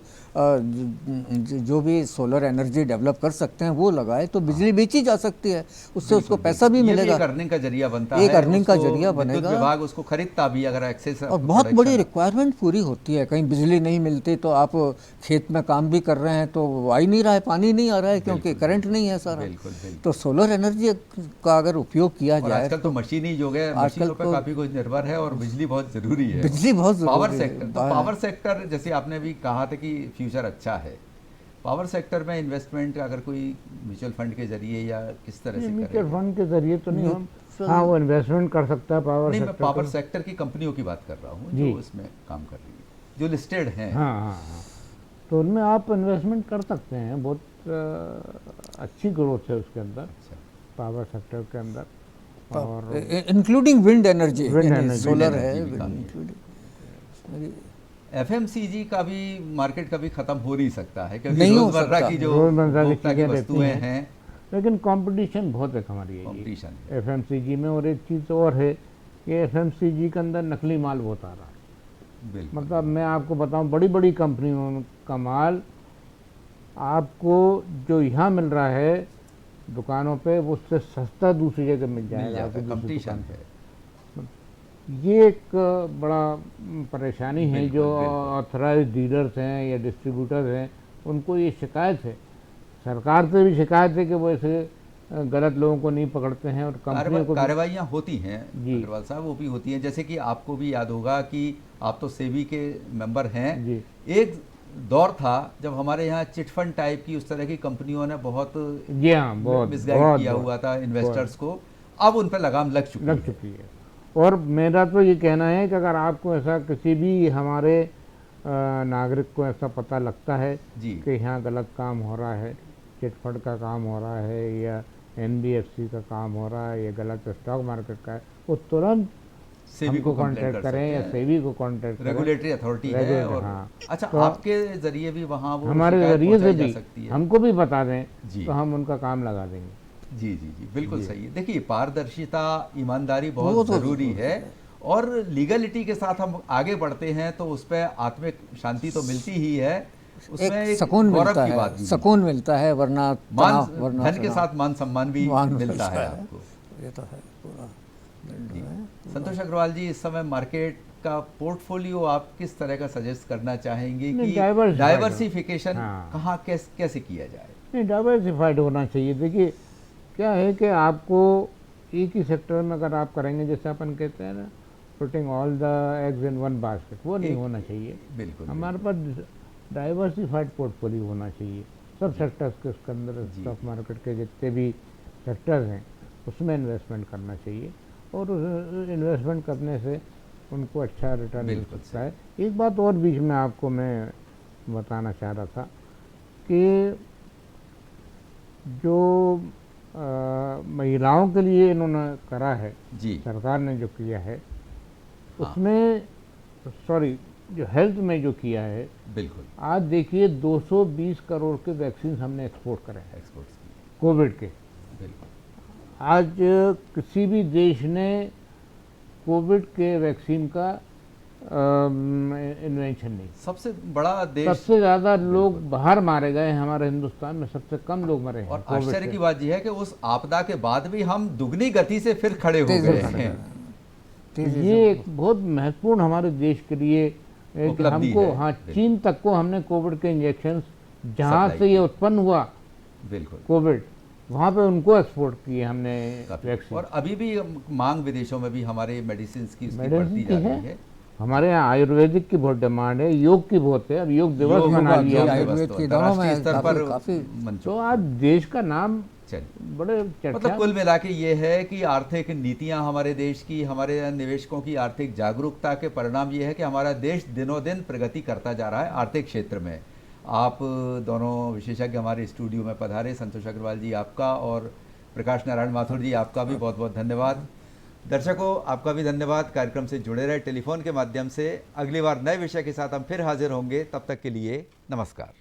जो भी सोलर एनर्जी डेवलप कर सकते हैं वो लगाए, तो बिजली बेची जा सकती है, उससे उसको पैसा भी ये मिलेगा, एक अर्निंग का जरिया बनता एक है, अर्निंग का उसको जरिया विद्युत बनेगा। विभाग उसको खरीदता भी अगर एक्सेस और बहुत बड़ी रिक्वायरमेंट पूरी होती है। कहीं बिजली नहीं मिलती तो आप खेत में काम भी कर रहे हैं तो आ ही नहीं रहा है, पानी नहीं आ रहा है क्योंकि करंट नहीं है सारा। बिल्कुल बिल्कुल। तो सोलर एनर्जी का अगर उपयोग किया और जाए, आजकल तो मशीनी जो है मशीनों पे काफी कुछ निर्भर है और बिजली बहुत जरूरी है। बिजली बहुत पावर जरूरी है। सेक्टर, तो पावर सेक्टर जैसे आपने भी कहा था कि फ्यूचर अच्छा है, पावर सेक्टर में इन्वेस्टमेंट अगर कोई म्यूचुअल फंड के जरिए या किस तरह से म्यूचुअल करें? फंड के जरिए तो नहीं, हम हाँ वो इन्वेस्टमेंट कर सकता है पावर नहीं, मैं सेक्टर पावर को। सेक्टर की कंपनियों की बात कर रहा हूँ जी। जो इसमें काम कर रही है, जो लिस्टेड हैं। हाँ हाँ हाँ, तो उनमें आप इन्वेस्टमेंट कर सकते हैं, बहुत अच्छी ग्रोथ है उसके अंदर, अच्छा। पावर सेक्टर के अंदर। और including wind energy, Wind energy, solar wind है, energy भी काफी including- एफएमसीजी का भी मार्केट कभी खत्म हो नहीं सकता है क्योंकि नहीं हो रोजमर्रा सकता। की जो रोजमर्रा की उपभोक्ता की चीजें वस्तुएं रहती हैं, लेकिन कंपटीशन बहुत है हमारी कंपटीशन एफएमसीजी में। और एक चीज़ और है कि एफएमसीजी के अंदर नकली माल बहुत आ रहा है। बिल्कुल। मतलब मैं आपको बताऊं, बड़ी बड़ी कंपनियों का माल आपको जो यहाँ मिल रहा है दुकानों पे, वो उससे सस्ता दूसरी जगह मिल मिल जाएगा जाता आपको है, दूसरी कंपटीशन दुकान पे। है। ये एक बड़ा परेशानी है। बिल्कुल, जो बिल्कुल। ऑथराइज डीलर्स हैं या डिस्ट्रीब्यूटर्स हैं, उनको ये शिकायत है, सरकार से भी शिकायत है कि वो ऐसे गलत लोगों को नहीं पकड़ते हैं और कंपनियों को भी। कार्रवाइयाँ होती हैं जी। अग्रवाल साहब, वो भी होती हैं। जैसे कि आपको भी याद होगा कि आप तो सेबी के मेंबर हैं। जी। एक दौर था जब हमारे यहाँ चिटफंड टाइप की उस तरह की कंपनियों ने बहुत जी हाँ, बहुत मिसगाइड बहुत किया बहुत, हुआ था इन्वेस्टर्स को, अब उन पर लगाम लग चुकी लग है। चुकी है। और मेरा तो ये कहना है कि अगर आपको ऐसा किसी भी हमारे नागरिक को ऐसा पता लगता है जी। कि यहाँ गलत काम हो रहा है, चिटफंड का काम हो रहा है या एनबीएफसी का काम हो रहा है या गलत स्टॉक मार्केट का है, वो तुरंत सेबी को हमको कंप्लेंट कांटेक्ट कर करें या सकते हैं। सेबी को कांटेक्ट करें। रेगुलेटरी अथॉरिटी है। Regulatory, और हाँ। अच्छा, तो आपके जरिए भी वहाँ वो हमारे शिकायत जरिए से पहुंचाई जा भी सकती है। हमको भी बता दें जी। तो हम उनका काम लगा देंगे। जी जी जी, बिल्कुल सही है। देखिए, पारदर्शिता, ईमानदारी वो बहुत तो जरूरी है, और लीगलिटी के साथ हम आगे बढ़ते हैं तो उस पर आत्मिक शांति तो मिलती ही है, उसमें एक एक सुकून गौरव मिलता की बात है, भी सुकून मिलता है, वरना मान वरना धन के साथ मान सम्मान भी मान मिलता है आपको। ये तो है पूरा। जी। संतोष अग्रवाल जी, इस समय मार्केट का पोर्टफोलियो आप किस तरह का सजेस्ट करना चाहेंगे नहीं, कि diversified डाइवर्सिफिकेशन हाँ। कहाँ कैसे किया जाए? नहीं, डाइवर्सिफाइड होना चाहिए। देखिए क्या है कि आपको एक ही सेक्टर में अगर आप करेंगे, जैसे अपन कहते हैं ना, putting all the eggs in one basket, वो नहीं होना चाहिए। बिल्कुल। हमारे पास डाइवर्सिफाइड पोर्टफोलियो होना चाहिए सब सेक्टर्स के, उसके अंदर जी। स्टॉक मार्केट के जितने भी सेक्टर्स हैं उसमें इन्वेस्टमेंट करना चाहिए, और उस इन्वेस्टमेंट करने से उनको अच्छा रिटर्न मिल बिल्कुल सकता है। एक बात और बीच में आपको मैं बताना चाह रहा था कि जो महिलाओं के लिए इन्होंने करा है, जी। सरकार ने जो किया है हाँ। उसमें, सॉरी, जो हेल्थ में जो किया है, बिल्कुल। आज देखिए 220 करोड़ के वैक्सीन हमने एक्सपोर्ट करे हैं एक्सपोर्ट्स की। कोविड के। बिल्कुल। आज किसी भी देश ने कोविड के वैक्सीन का इन्वेंशन नहीं। सबसे बड़ा देश, सबसे ज़्यादा लोग बाहर मारे गए, हमारे हिंदुस्तान में सबसे कम लोग मरे हैं और कोविड आश्चर्य से। की बात यह है कि उस आपदा के बाद भी हम दुगनी गति से फिर खड़े हो तेजी गए से हैं। ये एक बहुत महत्वपूर्ण हमारे देश के लिए है कि उपलब्धि हमको, है। हाँ, बिल्कुल। चीन तक को हमने कोविड के इंजेक्शन जहाँ सप्लाई से ये की। उत्पन्न हुआ बिल्कुल। कोविड, वहाँ पे उनको एक्सपोर्ट किए हमने काफी। वैक्सीन। और अभी भी मांग विदेशों में भी हमारे मेडिसिन की उसकी मेडिसिन बढ़ती की जा है। रही है। हमारे यहाँ आयुर्वेदिक की बहुत डिमांड है, योग की बहुत है। अब योग दिवस योग मना का लिया योग हमने। दिवस आयुर्वेद तो की दवाओं में अंतर्राष्ट्रीय स्तर पर काफी मंच तो आज देश का नाम चलिए। बड़े मतलब चर्चा। कुल मिला के ये है कि आर्थिक नीतियां हमारे देश की, हमारे निवेशकों की आर्थिक जागरूकता के परिणाम ये है कि हमारा देश दिनों दिन प्रगति करता जा रहा है आर्थिक क्षेत्र में। आप दोनों विशेषज्ञ हमारे स्टूडियो में पधारे, संतोष अग्रवाल जी आपका और प्रकाश नारायण माथुर जी आपका भी बहुत बहुत धन्यवाद। दर्शकों, आपका भी धन्यवाद। कार्यक्रम से जुड़े रहे टेलीफोन के माध्यम से। अगली बार नए विषय के साथ हम फिर हाजिर होंगे, तब तक के लिए नमस्कार।